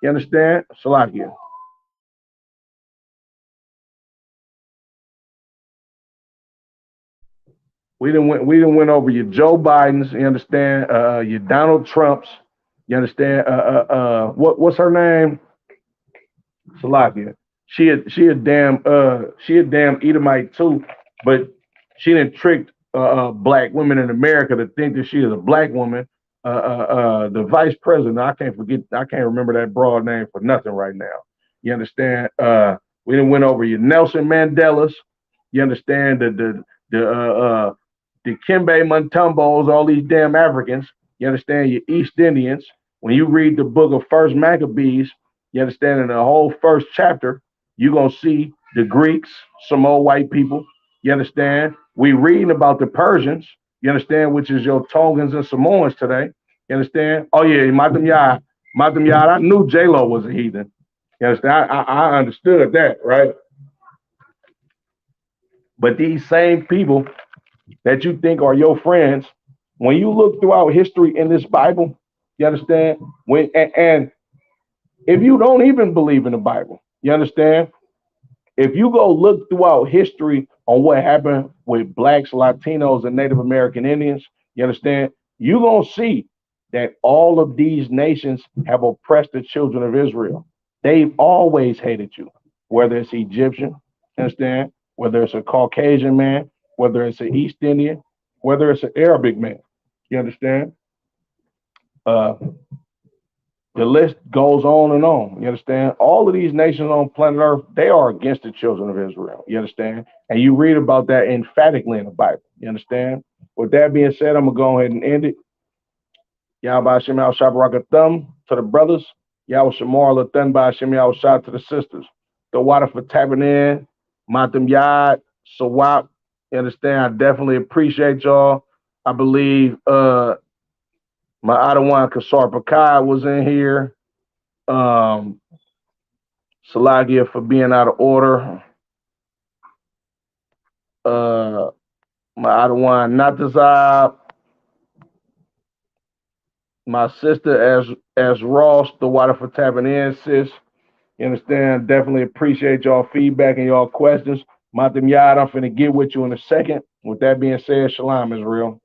You understand? Salakia. We done went over your Joe Bidens, you understand, your Donald Trumps, you understand, what's her name? Salakia. She a damn Edomite too, but she didn't trick black women in America to think that she is a black woman. The vice president, I can't remember that broad name for nothing right now. You understand? We didn't went over your Nelson Mandelas. You understand the Kimbe Mutombos, all these damn Africans. You understand your East Indians. When you read the book of First Maccabees, you understand in the whole first chapter, you're gonna see the Greeks, some old white people. You understand? We reading about the Persians. You understand, which is your Tongans and Samoans today. You understand? Oh yeah, Matam Yad. I knew J Lo was a heathen. You understand? I understood that, right? But these same people that you think are your friends, when you look throughout history in this Bible, you understand? And if you don't even believe in the Bible, you understand? If you go look throughout history on what happened with blacks, Latinos, and Native American Indians, you understand? You're going to see that all of these nations have oppressed the children of Israel. They've always hated you, whether it's Egyptian, understand? Whether it's a Caucasian man, whether it's an East Indian, whether it's an Arabic man, you understand? Uh, the list goes on and on. You understand? All of these nations on planet Earth, they are against the children of Israel. You understand? And you read about that emphatically in the Bible. You understand? With that being said, I'm gonna go ahead and end it. Yahweh Hashem Yahweh Shabbarakathum to the brothers. Yahweh Shamar Lathan by Hashem Yahweh Shah to the sisters. The water for tapping in. Matam Yad. Sawap. You understand? I definitely appreciate y'all. I believe my Adawan Kasar Pakai was in here. Salagia for being out of order. My Adawan Natazab. My sister as Ross, the water for tapping in, sis. You understand? Definitely appreciate y'all feedback and y'all questions. Matam Yad, I'm finna get with you in a second. With that being said, Shalom, Israel.